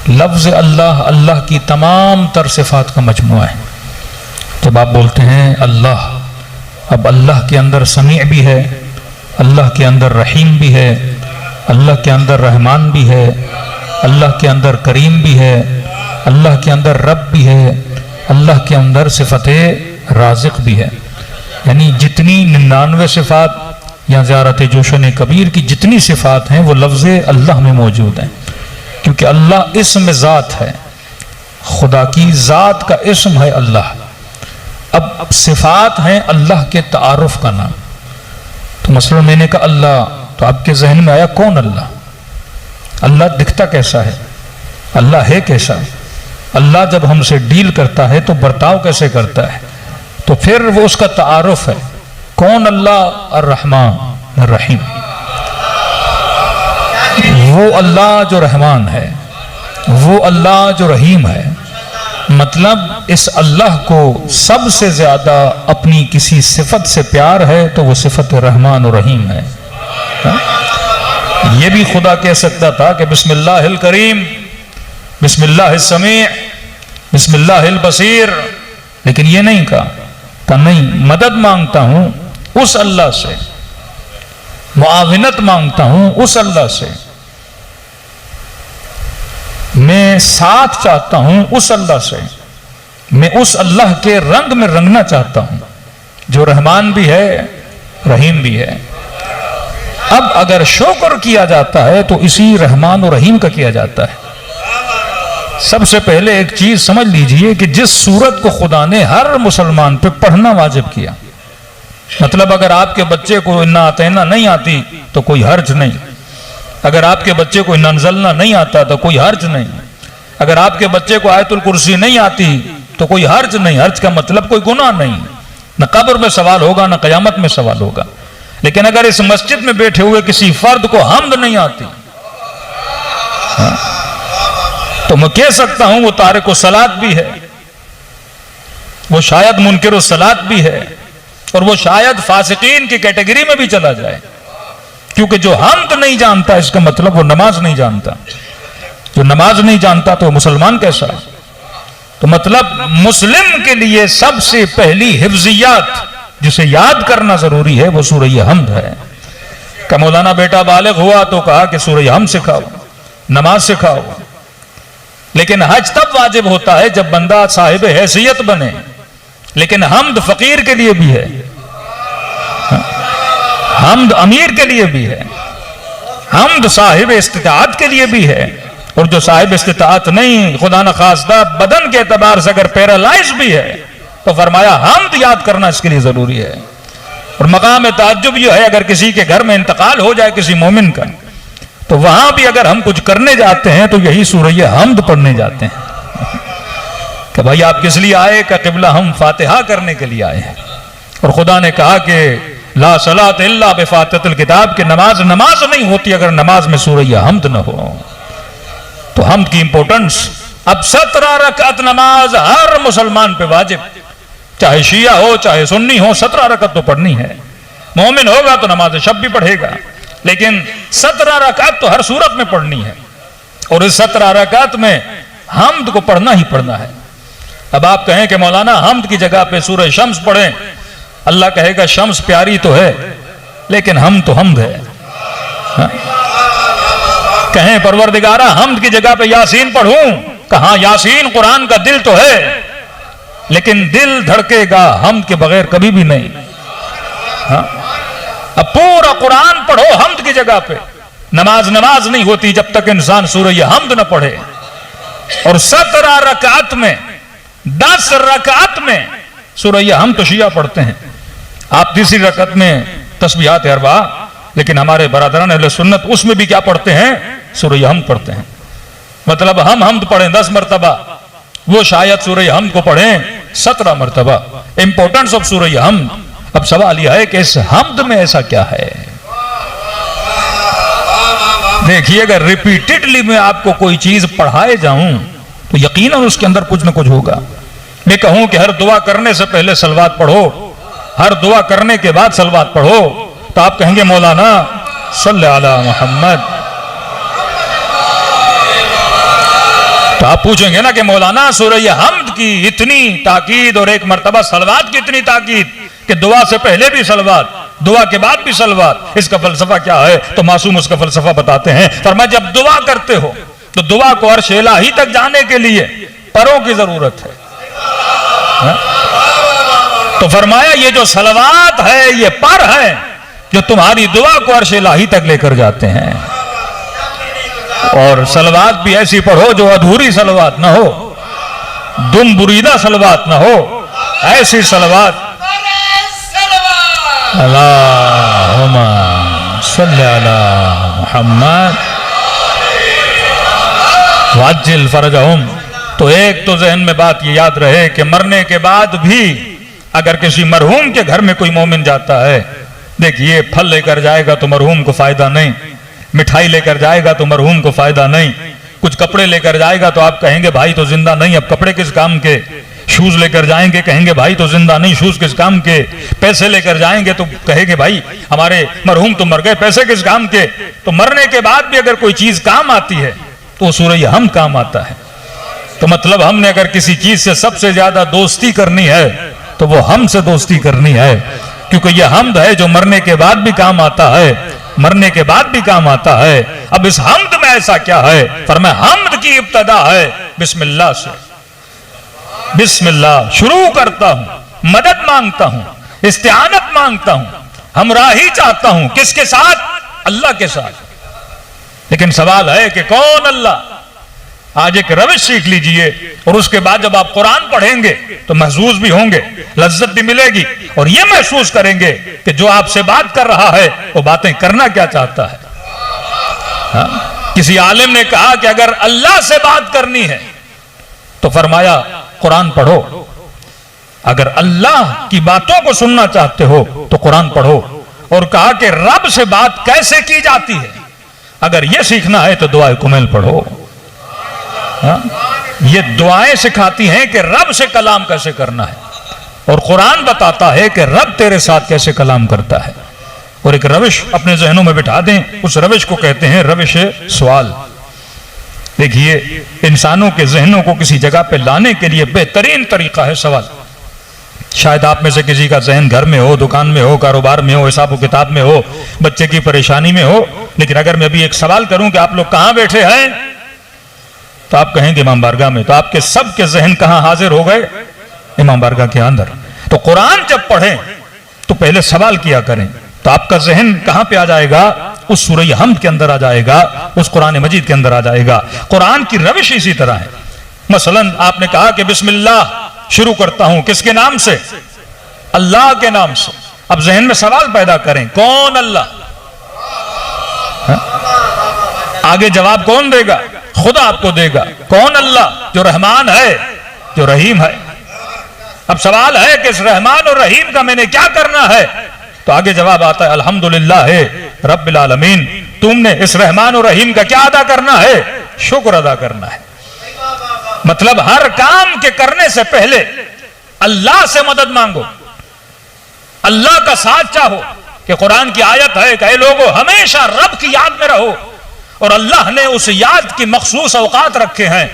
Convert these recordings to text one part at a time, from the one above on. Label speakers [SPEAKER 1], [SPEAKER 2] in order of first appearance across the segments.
[SPEAKER 1] लफ्ज़ अल्लाह अल्लाह की तमाम तर सिफात का मजमुआ है। जब आप बोलते हैं अल्लाह, अब अल्लाह के अंदर समी भी है, अल्लाह के अंदर रहीम भी है, अल्लाह के अंदर रहमान भी है, अल्लाह के अंदर करीम भी है, अल्लाह के अंदर रब भी है, अल्लाह के अंदर सिफते राज़िक़ भी है। यानी जितनी 99 सिफात या ज़ियारत जोशन कबीर की जितनी सिफात हैं वो लफ्ज़ अल्लाह में मौजूद हैं, क्योंकि अल्लाह इस्म ज़ात है, खुदा की ज़ात का इस्म है अल्लाह। अब सिफात हैं अल्लाह के तारुफ का नाम। तो मसलन मैंने कहा अल्लाह, तो आपके जहन में आया कौन अल्लाह? अल्लाह दिखता कैसा है? अल्लाह है कैसा? अल्लाह जब हमसे डील करता है तो बर्ताव कैसे करता है? तो फिर वो उसका तारुफ है कौन अल्लाह? अर्रहमान अर्रहीम, वो अल्लाह जो रहमान है, वो अल्लाह जो रहीम है। मतलब इस अल्लाह को सबसे ज्यादा अपनी किसी सिफत से प्यार है तो वो सिफत रहमान और रहीम है। ये भी खुदा कह सकता था कि बिस्मिल्लाहिल करीम, बिस्मिल्लाहिस समी, बिस्मिल्लाहिल बसीर, लेकिन ये नहीं कहा नहीं, मदद मांगता हूं उस अल्लाह से, मुआविनत मांगता हूं उस अल्लाह से, मैं साथ चाहता हूं उस अल्लाह से, मैं उस अल्लाह के रंग में रंगना चाहता हूं जो रहमान भी है रहीम भी है। अब अगर शुक्र किया जाता है तो इसी रहमान और रहीम का किया जाता है। सबसे पहले एक चीज समझ लीजिए कि जिस सूरत को खुदा ने हर मुसलमान पे पढ़ना वाजिब किया, मतलब अगर आपके बच्चे को इन्ना आतैना नहीं आती तो कोई हर्ज नहीं, अगर आपके बच्चे को नंजलना नहीं आता तो कोई हर्ज नहीं, अगर आपके बच्चे को आयतुल कुर्सी नहीं आती तो कोई हर्ज नहीं। हर्ज का मतलब कोई गुनाह नहीं, न कब्र में सवाल होगा न कयामत में सवाल होगा। लेकिन अगर इस मस्जिद में बैठे हुए किसी फर्द को हम्द नहीं आती, तो मैं कह सकता हूं वो तारिक सलात भी है, वो शायद मुनकिर सलात भी है, और वो शायद फासिकीन की कैटेगरी में भी चला जाए, क्योंकि जो हम्द नहीं जानता इसका मतलब वो नमाज नहीं जानता। जो नमाज नहीं जानता तो मुसलमान कैसा है? तो मतलब मुस्लिम के लिए सबसे पहली हिफ्जियात जिसे याद करना जरूरी है वो सूरह हम्द है। का मौलाना बेटा बालिग हुआ तो कहा कि सूरह हम्द सिखाओ, नमाज सिखाओ। लेकिन हज तब वाजिब होता है जब बंदा साहिब हैसियत बने, लेकिन हम्द फकीर के लिए भी है, हम्द अमीर के लिए भी है, हम्द साहिब इस्तिताअत के लिए भी है। और जो साहिब इस्तिताअत नहीं, खुदा न खास्ता बदन के एतबार से अगर पैरालाइज भी है, तो फरमाया हम्द याद करना इसके लिए जरूरी है। और मकाम ताज्जुब यह है, अगर किसी के घर में इंतकाल हो जाए किसी मोमिन का, तो वहां भी अगर हम कुछ करने जाते हैं तो यही सूरह हम्द पढ़ने जाते हैं कि भाई आप किस लिए आए? का क़िबला हम फातिहा करने के लिए आए हैं। और खुदा ने कहा कि ला सलात इल्ला बिफातिहतिल किताब, के नमाज नहीं होती अगर नमाज में सूरह हम्द न हो। तो हम्द की इंपॉर्टेंस, अब 17 रकात नमाज हर मुसलमान पे वाजिब, चाहे शिया हो चाहे सुन्नी हो, 17 रकात तो पढ़नी है। मोमिन होगा तो नमाज शब भी पढ़ेगा, लेकिन 17 रकात तो हर सूरत में पढ़नी है। और इस 17 रकात में हम्द को पढ़ना ही पढ़ना है। अब आप कहें कि मौलाना हम्द की जगह पे सूरह शम्स पढ़ें, अल्लाह कहेगा शम्स प्यारी तो है लेकिन हम तो हम्द है। हा? कहें परवरदिगारा हम्द की जगह पे यासीन पढ़ूं, कहां यासीन कुरान का दिल तो है, लेकिन दिल धड़केगा हम्द के बगैर कभी भी नहीं। हा? अब पूरा कुरान पढ़ो हम्द की जगह पे, नमाज नहीं होती जब तक इंसान सूरह हम्द न पढ़े। और 17 रकात में 10 रकात में सूरह हम्द तो शिया पढ़ते हैं, आप तीसरी रकात में तस्बीहात अरबा, लेकिन हमारे बरादरान अहले सुन्नत उसमें भी क्या पढ़ते हैं? सूरह हम्द पढ़ते हैं। मतलब हम हम्द पढ़ें 10 मरतबा, वो शायद सूरह हम्द को पढ़ें 17 मरतबा। इंपॉर्टेंस ऑफ सूरह हम्द। अब सवाल यह है कि इस हम्द में ऐसा क्या है? देखिए, अगर रिपीटेडली मैं आपको कोई चीज पढ़ाए जाऊं तो यकीनन उसके अंदर कुछ न कुछ होगा। मैं कहूं कि हर दुआ करने से पहले सलवात पढ़ो, हर दुआ करने के बाद सलवात पढ़ो, तो आप कहेंगे मौलाना सल्लल्लाहु अलैहि मोहम्मद। तो आप पूछेंगे ना कि मौलाना सूरह हमद की इतनी ताकीद और एक मर्तबा सलवात की इतनी ताकीद कि दुआ से पहले भी सलवात, दुआ के बाद भी सलवात, इसका फलसफा क्या है? तो मासूम उसका फलसफा बताते हैं। फरमाया जब दुआ करते हो तो दुआ को अर्श इलाही तक जाने के लिए परों की जरूरत है। तो फरमाया ये जो सलवात है ये पर है जो तुम्हारी दुआ को अर्श इलाही तक लेकर जाते हैं। और सलवात भी ऐसी पढ़ो जो अधूरी सलवात ना हो, दुम बुरीदा सलवात ना हो, ऐसी सलवात अल्लाहुम्मा सल्ली अला मुहम्मद वाजिल फरजहुम। तो एक तो जहन में बात ये याद रहे कि मरने के बाद भी अगर किसी मरहूम के घर में कोई मोमिन जाता है, देखिए फल लेकर जाएगा तो मरहूम को फायदा नहीं, मिठाई लेकर जाएगा तो मरहूम को फायदा नहीं, कुछ कपड़े लेकर जाएगा तो आप कहेंगे भाई तो जिंदा नहीं, अब कपड़े किस काम के, शूज लेकर जाएंगे कहेंगे भाई तो जिंदा नहीं, शूज किस काम के, पैसे लेकर जाएंगे तो कहेंगे भाई हमारे मरहूम तो मर गए, पैसे किस काम के। तो मरने के बाद भी अगर कोई चीज काम आती है तो सूरह हम काम आता है। तो मतलब हमने अगर किसी चीज से सबसे ज्यादा दोस्ती करनी है तो वो हम से दोस्ती करनी है, क्योंकि यह हमद है जो मरने के बाद भी काम आता है, मरने के बाद भी काम आता है। अब इस हमद में ऐसा क्या है? फरमाया हमद की इब्तदा है बिस्मिल्लाह से। बिस्मिल्लाह शुरू करता हूं, मदद मांगता हूं, इस्तिआनत मांगता हूं, हमराही चाहता हूं। किसके साथ? अल्लाह के साथ। लेकिन सवाल है कि कौन अल्लाह? आज एक रविश सीख लीजिए और उसके बाद जब आप कुरान पढ़ेंगे तो महसूस भी होंगे, लज्जत भी मिलेगी और यह महसूस करेंगे कि जो आपसे बात कर रहा है वो बातें करना क्या चाहता है। हाँ? किसी आलिम ने कहा कि अगर अल्लाह से बात करनी है तो फरमाया कुरान पढ़ो, अगर अल्लाह की बातों को सुनना चाहते हो तो कुरान पढ़ो। और कहा कि रब से बात कैसे की जाती है, अगर यह सीखना है तो दुआए कुमैल पढ़ो। हाँ? ये दुआएं सिखाती हैं कि रब से कलाम कैसे करना है, और कुरान बताता है कि रब तेरे साथ कैसे कलाम करता है। और एक रविश अपने जहनों में बिठा दें, उस रविश को कहते हैं रविश सवाल। देखिए इंसानों के जहनों को किसी जगह पे लाने के लिए बेहतरीन तरीका है सवाल। शायद आप में से किसी का जहन घर में हो, दुकान में हो, कारोबार में हो, हिसाब किताब में हो, बच्चे की परेशानी में हो, लेकिन अगर मैं अभी एक सवाल करूं कि आप लोग कहां बैठे हैं तो आप कहेंगे इमाम बारगाह में, तो आपके सबके जहन कहां हाजिर हो गए? इमाम बारगाह के अंदर। तो कुरान जब पढ़ें तो पहले सवाल किया करें, तो आपका जहन कहां पे आ जाएगा? उस सूरह हमद के अंदर आ जाएगा, उस कुरान मजीद के अंदर आ जाएगा। कुरान की रविश इसी तरह है। मसलन आपने कहा कि बिस्मिल्लाह शुरू करता हूं, किसके नाम से? अल्लाह के नाम से। अब जहन में सवाल पैदा करें, कौन अल्लाह? आगे जवाब कौन देगा? खुदा आपको देगा। कौन अल्लाह? जो रहमान है, जो रहीम है। अब सवाल है कि इस रहमान और रहीम का मैंने क्या करना है? तो आगे जवाब आता है अल्हम्दुलिल्लाह रब्बिल आलमीन। तुमने इस रहमान और रहीम का क्या अदा करना है? शुक्र अदा करना है। मतलब हर काम के करने से पहले अल्लाह से मदद मांगो, अल्लाह का साथ चाहो। कि कुरान की आयत है कि लोगों हमेशा रब की याद में रहो, और अल्लाह ने उस याद की मखसूस औकात रखे हैं,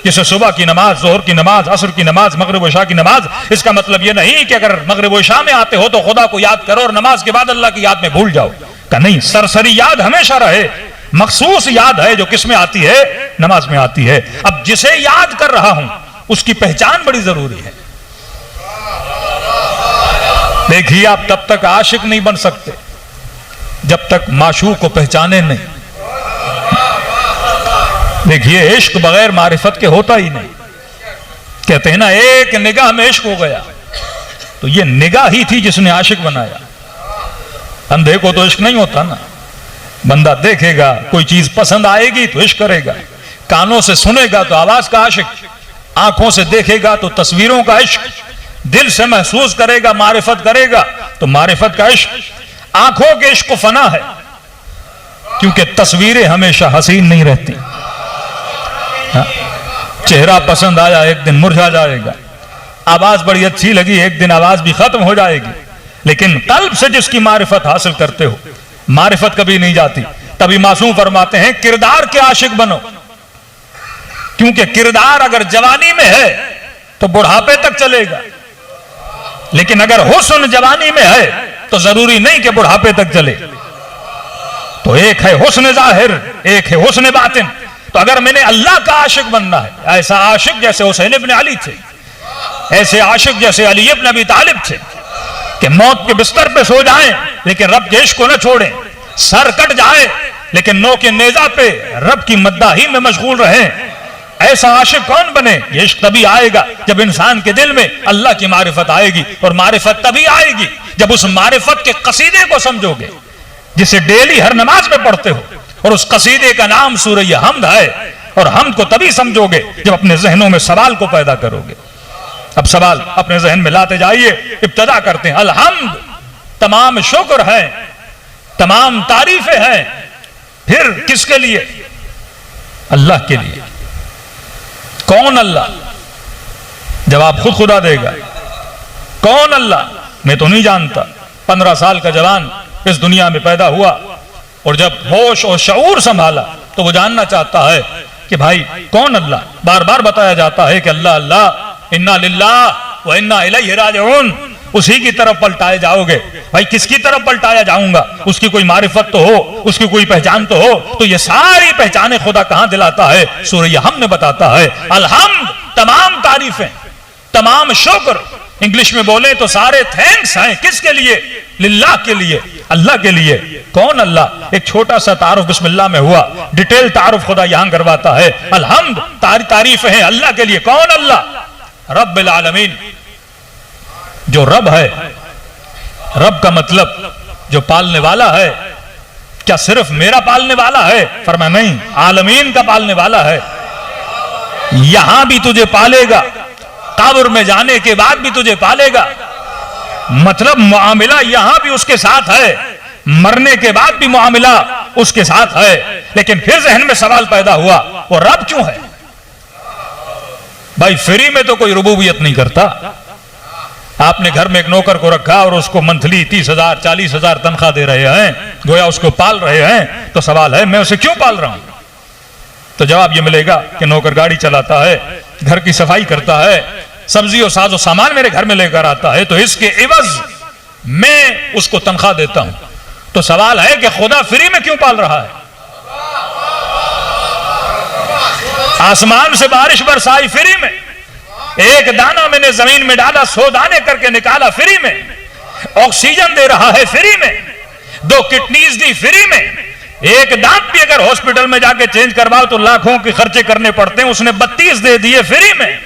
[SPEAKER 1] जैसे सुबह की नमाज, जोहर की नमाज, असर की नमाज, मगरिब इशा की नमाज। इसका मतलब यह नहीं कि अगर मगरिब इशा में आते हो तो खुदा को याद करो और नमाज के बाद अल्लाह की याद में भूल जाओ। का नहीं, सरसरी याद हमेशा रहे। मखसूस याद है जो किस में आती है? नमाज में आती है। अब जिसे याद कर रहा हूं उसकी पहचान बड़ी जरूरी है। देखिए आप तब तक आशिक नहीं बन सकते जब तक माशूक को पहचाने नहीं। देखिए इश्क बगैर मारिफत के होता ही नहीं। कहते हैं ना एक निगाह में इश्क हो गया, तो ये निगाह ही थी जिसने आशिक बनाया। अंधे को तो इश्क नहीं होता ना। बंदा देखेगा कोई चीज पसंद आएगी तो इश्क करेगा, कानों से सुनेगा तो आवाज का आशिक, आंखों से देखेगा तो तस्वीरों का इश्क, दिल से महसूस करेगा, मारिफत करेगा तो मारिफत का इश्क। आंखों के इश्क को फना है, क्योंकि तस्वीरें हमेशा हसीन नहीं रहती। चेहरा पसंद आया एक दिन मुरझा जाएगा, आवाज बड़ी अच्छी लगी एक दिन आवाज भी खत्म हो जाएगी, लेकिन कल्ब से जिसकी मारिफत हासिल करते हो मारिफत कभी नहीं जाती। तभी मासूम फरमाते हैं किरदार के आशिक बनो क्योंकि किरदार अगर जवानी में है तो बुढ़ापे तक चलेगा, लेकिन अगर हुस्न जवानी में है तो जरूरी नहीं कि बुढ़ापे तक चले। तो एक है हुस्न जाहिर, एक है हुस्न बातिन। तो अगर मैंने अल्लाह का आशिक बनना है, ऐसा आशिक जैसे हुसैन इब्न अली थे, ऐसे आशिक जैसे अली इब्न अबी तालिब थे कि मौत के बिस्तर पे सो जाएं लेकिन रब के इश्क को न छोड़ें, सर कट जाए लेकिन नौ के नेजा पे रब की मद्दाही में मशगूल रहें, ऐसा आशिक कौन बने? ये इश्क तभी आएगा जब इंसान के दिल में अल्लाह की मारिफत आएगी, और मारिफत तभी आएगी जब उस मारिफत के कसीदे को समझोगे जिसे डेली हर नमाज में पढ़ते हो, और उस कसीदे का नाम सूरह हमद है, और हमद को तभी समझोगे जब अपने जहनों में सवाल को पैदा करोगे। अब सवाल अपने जहन में लाते जाइए, इब्तदा करते हैं। अलहम्द, तमाम शुक्र है, तमाम तारीफें हैं, फिर किसके लिए? अल्लाह के लिए। कौन अल्लाह? जवाब खुद खुदा देगा। कौन अल्लाह? मैं तो नहीं जानता। 15 साल का जवान इस दुनिया में पैदा हुआ और जब होश और शऊर संभाला तो वो जानना चाहता है कि भाई कौन अल्लाह। बार बार बताया जाता है कि अल्लाह अल्लाह, इन्ना लिल्लाह व इन्ना इलैहि राजिऊन, उसी की तरफ पलटाए जाओगे। भाई किसकी तरफ पलटाया जाऊंगा? उसकी कोई मारिफत तो हो, उसकी कोई पहचान तो हो। तो ये सारी पहचाने खुदा कहां दिलाता है? सूरह हमद बताता है। अलहम्द, तमाम तारीफें, तमाम शुक्र। इंग्लिश में बोले तो सारे थैंक्स हैं किसके लिए? लिल्लाह के लिए, अल्लाह के लिए। कौन अल्लाह? एक छोटा सा तारुफ बिस्मिल्लाह में हुआ, डिटेल तारुफ खुदा यहां करवाता है। अलहम्द, तारीफ है अल्लाह के लिए। कौन अल्लाह? रब्बिल आलमीन, जो रब है। रब का मतलब जो पालने वाला है। क्या सिर्फ मेरा पालने वाला है? फरमाया नहीं, आलमीन का पालने वाला है। यहां भी तुझे पालेगा, कब्र में जाने के बाद भी तुझे पालेगा। मतलब मुआमिला यहां भी उसके साथ है, मरने के बाद भी मुआमिला उसके साथ है। लेकिन फिर जहन में सवाल पैदा हुआ, वो रब क्यों है? भाई फ्री में तो कोई रुबूबियत नहीं करता। आपने घर में एक नौकर को रखा और उसको मंथली 30,000 40,000 तनख्वाह दे रहे हैं, गोया उसको पाल रहे हैं। तो सवाल है मैं उसे क्यों पाल रहा हूं? तो जवाब ये मिलेगा कि नौकर गाड़ी चलाता है, घर की सफाई करता है, सब्जी और साजो सामान मेरे घर में लेकर आता है, तो इसके एवज मैं उसको तनख्वाह देता हूं। तो सवाल है कि खुदा फ्री में क्यों पाल रहा है? आसमान से बारिश बरसाई फ्री में, एक दाना मैंने जमीन में डाला 100 दाने करके निकाला फ्री में, ऑक्सीजन दे रहा है फ्री में, 2 किडनीज दी फ्री में, एक दांत भी अगर हॉस्पिटल में जाके चेंज करवाओ तो लाखों के खर्चे करने पड़ते हैं, उसने 32 दे दिए फ्री में।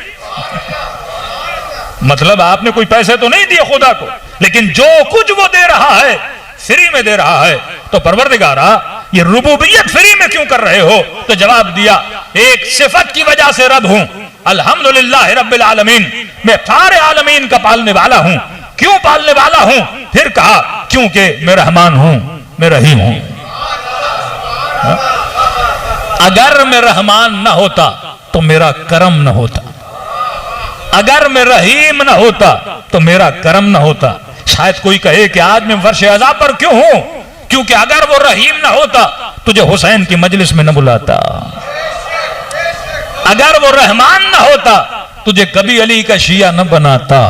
[SPEAKER 1] मतलब आपने कोई पैसे तो नहीं दिए खुदा को, लेकिन जो कुछ वो दे रहा है फ्री में दे रहा है। तो परवरदिगारा ये रुबूबियत फ्री में क्यों कर रहे हो? तो जवाब दिया, एक सिफत की वजह से रब हूं, अल्हम्दुलिल्लाह रब्बिल आलमीन, मैं सारे आलमीन का पालने वाला हूं। क्यों पालने वाला हूं? फिर कहा क्योंकि मैं रहमान हूं, मैं रहीम हूं। अगर मैं रहमान न होता तो मेरा करम न होता, अगर मैं रहीम न होता तो मेरा करम न होता। शायद कोई कहे कि आज मैं वर्ष अज़ाब पर क्यों हूं? क्योंकि अगर वो रहीम न होता तुझे हुसैन की मजलिस में न बुलाता, अगर वो रहमान न होता तुझे कभी अली का शिया न बनाता।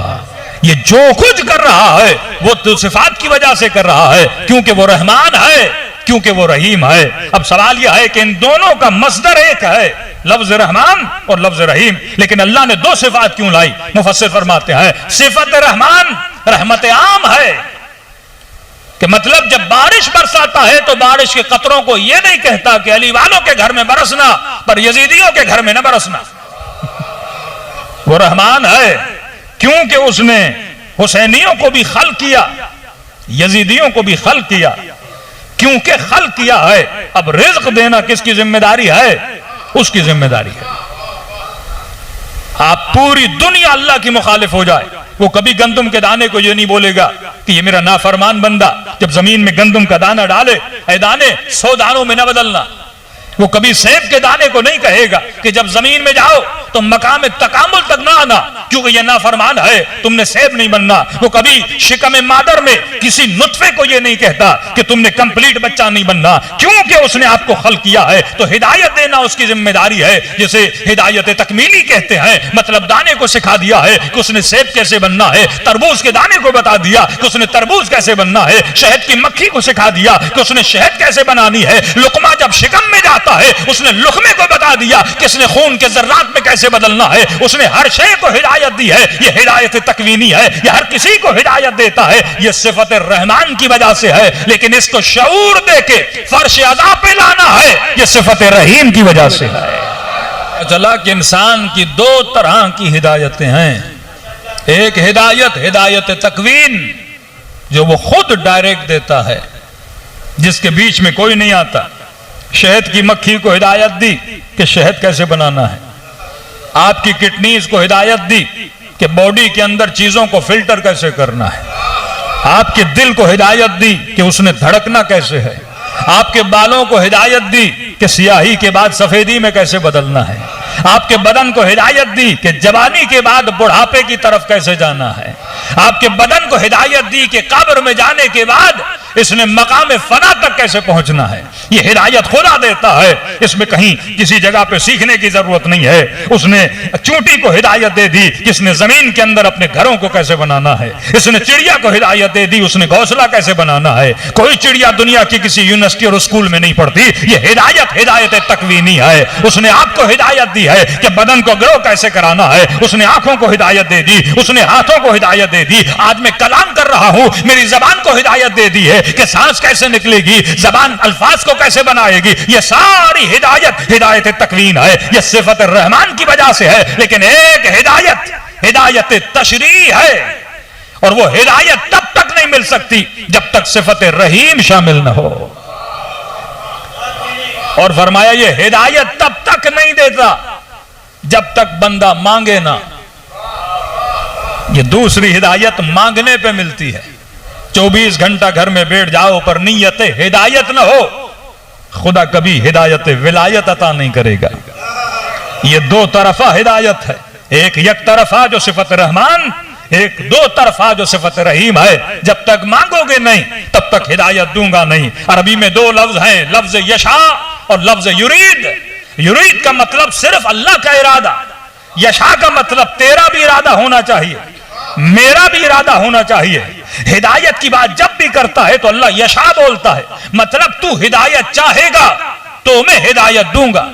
[SPEAKER 1] ये जो कुछ कर रहा है वो तो सिफात की वजह से कर रहा है, क्योंकि वो रहमान है, क्योंकि वो रहीम है। अब सवाल यह है कि इन दोनों का मस्दर एक है, लफ्ज रहमान और लफ्ज रहीम, लेकिन अल्लाह ने 2 सिफात क्यों लाई? मुफस्सिर फरमाते हैं सिफत रहमान रहमत आम है, कि मतलब जब बारिश बरसाता है तो बारिश के कतरों को यह नहीं कहता कि अली वालों के घर में बरसना पर यजीदियों के घर में न बरसना। वो रहमान है क्योंकि उसने हुसैनियों को भी खल किया, यजीदियों को भी खल किया, क्योंकि खल किया है। अब रिज्क देना किसकी जिम्मेदारी है? उसकी जिम्मेदारी है। आप पूरी दुनिया अल्लाह की मुखालिफ हो जाए, वो कभी गंदम के दाने को ये नहीं बोलेगा कि ये मेरा नाफरमान बंदा, जब जमीन में गंदम का दाना डाले, ऐ दाने 100 दानों में न बदलना। वो कभी सेब के दाने को नहीं कहेगा कि जब जमीन में जाओ तो मकाम तकामुल तक ना आना, क्योंकि यह नाफरमान है, तुमने सेब नहीं बनना। वो कभी शिकम मादर में किसी नुत्फे को यह नहीं कहता कि तुमने कंप्लीट बच्चा नहीं बनना, क्योंकि उसने आपको खल्क किया है तो हिदायत देना उसकी जिम्मेदारी है, जिसे हिदायत तकमीली कहते हैं। मतलब दाने को सिखा दिया है कि उसने सेब कैसे बनना है, तरबूज के दाने को बता दिया कि उसने तरबूज कैसे बनना है, शहद की मक्खी को सिखा दिया कि उसने शहद कैसे बनानी है। लुकमा जब शिकम में जाता है उसने लुकमे को बता दिया कि इसने खून के जर्रात में कैसे बदलना है। उसने हर शय को हिदायत दी है। यह हिदायत तकवीनी है, यह हर किसी को हिदायत देता है। यह सिफत रहमान की वजह से है, लेकिन इसको शऊर देके फर्श अज़ा पे लाना है, यह सिफत रहीम की वजह से है। चला कि इंसान की दो तरह की हिदायतें हैं। एक हिदायत हिदायत तकवीन, जो वो खुद डायरेक्ट देता है, जिसके बीच में कोई नहीं आता। शहद की मक्खी को हिदायत दी कि शहद कैसे बनाना है। आपकी किडनीज को हिदायत दी कि बॉडी के अंदर चीजों को फिल्टर कैसे करना है। आपके दिल को हिदायत दी कि उसने धड़कना कैसे है। आपके बालों को हिदायत दी कि सियाही के बाद सफेदी में कैसे बदलना है। आपके बदन को हिदायत दी कि जवानी के बाद बुढ़ापे की तरफ कैसे जाना है। आपके बदन को हिदायत दी कि कब्र में जाने के बाद इसने मकाम फना तक कैसे पहुंचना है। ये हिदायत खुदा देता है, इसमें कहीं किसी जगह पे सीखने की जरूरत नहीं है। उसने चूंटी को हिदायत दे दी कि इसने जमीन के अंदर अपने घरों को कैसे बनाना है। इसने चिड़िया को हिदायत दे दी, उसने घोंसला कैसे बनाना है। कोई चिड़िया दुनिया की किसी यूनिवर्सिटी और स्कूल में नहीं पढ़ती। ये हिदायत हिदायत तकवीनी है। उसने आपको हिदायत दी है कि बदन को ग्रो कैसे कराना है। उसने आंखों को हिदायत दे दी, उसने हाथों को हिदायत दे दी। आज मैं कलाम कर रहा हूं, मेरी जबान को हिदायत दे दी है कि सांस कैसे निकलेगी, जबान अल्फाज को कैसे बनाएगी। ये सारी हिदायत हिदायत तकवीन है, ये सिफत रहमान की वजह से है। लेकिन एक हिदायत हिदायत तशरीह है, और वो हिदायत तब तक नहीं मिल सकती जब तक सिफत रहीम शामिल न हो। और फरमाया ये हिदायत तब तक नहीं देता जब तक बंदा मांगे ना। ये दूसरी हिदायत मांगने पे मिलती है। 24 घंटा घर में बैठ जाओ पर नीयत हिदायत ना हो, खुदा कभी हिदायत विलायत अता नहीं करेगा। ये दो तरफा हिदायत है, एक यक तरफा जो सिफत रहमान, एक दो तरफा जो सिफत रहीम है। जब तक मांगोगे नहीं तब तक हिदायत दूंगा नहीं। अरबी में दो लफ्ज हैं, लफ्ज यशा और लफ्ज युरीद। युरीद का मतलब सिर्फ अल्लाह का इरादा, यशा का मतलब तेरा भी इरादा होना चाहिए, मेरा भी इरादा होना चाहिए। हिदायत की बात जब भी करता है तो अल्लाह यशा बोलता है, मतलब तू हिदायत चाहेगा तो मैं हिदायत दूंगा।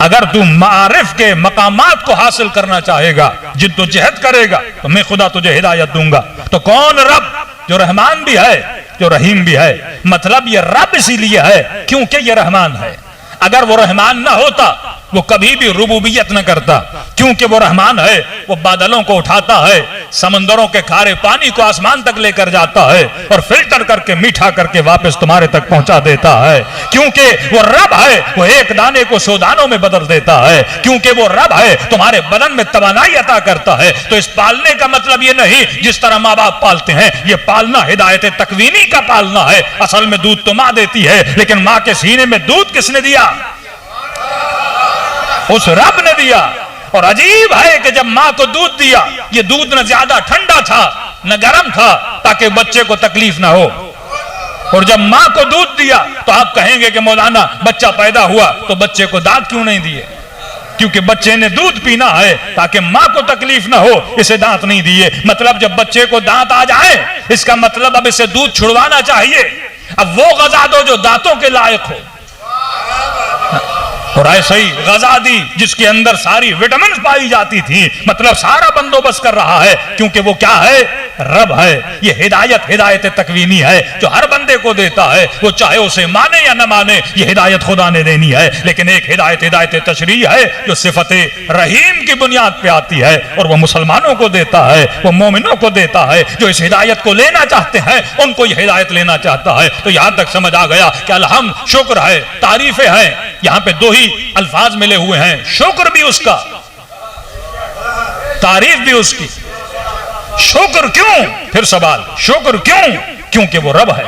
[SPEAKER 1] अगर तू मारिफ के मकामात को हासिल करना चाहेगा, जिद्दोजहद करेगा, तो मैं खुदा तुझे हिदायत दूंगा। तो कौन रब, जो रहमान भी है जो रहीम भी है। मतलब ये रब इसीलिए है क्योंकि ये रहमान है। अगर वो रहमान ना होता वो कभी भी रुबूबियत न करता, क्योंकि वो रहमान है। वो बादलों को उठाता है, समंदरों के खारे पानी को आसमान तक लेकर जाता है और फिल्टर करके मीठा करके वापस तुम्हारे तक पहुंचा देता है। क्योंकि वो रब है, वो एक दाने को 100 दानों में बदल देता है। क्योंकि वो रब है, तुम्हारे बदन में तवानाई अता करता है। तो इस पालने का मतलब ये नहीं जिस तरह माँ बाप पालते हैं, ये पालना हिदायत तकवीनी का पालना है। असल में दूध तो माँ देती है, लेकिन माँ के सीने में दूध किसने दिया? उस रब ने दिया। और अजीब है कि जब मां को दूध दिया, ये दूध न ज्यादा ठंडा था न गर्म था, ताकि बच्चे को तकलीफ ना हो। और जब मां को दूध दिया तो आप कहेंगे कि मौलाना बच्चा पैदा हुआ तो बच्चे को दांत क्यों नहीं दिए? क्योंकि बच्चे ने दूध पीना है ताकि मां को तकलीफ ना हो, इसे दांत नहीं दिए। मतलब जब बच्चे को दांत आ जाए, इसका मतलब अब इसे दूध छुड़वाना चाहिए। अब वो गजा दो जो दांतों के लायक हो। और ऐसे ही गजा दी जिसके अंदर सारी विटामिन पाई जाती थी, मतलब सारा बंदोबस्त कर रहा है। क्योंकि वो क्या है? रब है। ये हिदायत हिदायत तकवीनी है जो हर बंदे को देता है, वो चाहे उसे माने या न माने। ये हिदायत खुदा ने देनी है। लेकिन एक हिदायत हिदायत तशरीह है जो सिफत रहीम की बुनियाद पे आती है, और वो मुसलमानों को देता है, वो मोमिनों को देता है। जो इस हिदायत को लेना चाहते हैं उनको ये हिदायत लेना चाहता है। तो यहां तक समझ आ गया कि अल्हम्द, शुक्र है, तारीफें हैं। यहां पे दो ही अल्फाज मिले हुए हैं, शुक्र भी उसका, तारीफ भी उसकी। शुक्र क्यों? फिर सवाल, शुक्र क्यों? क्योंकि वो रब है,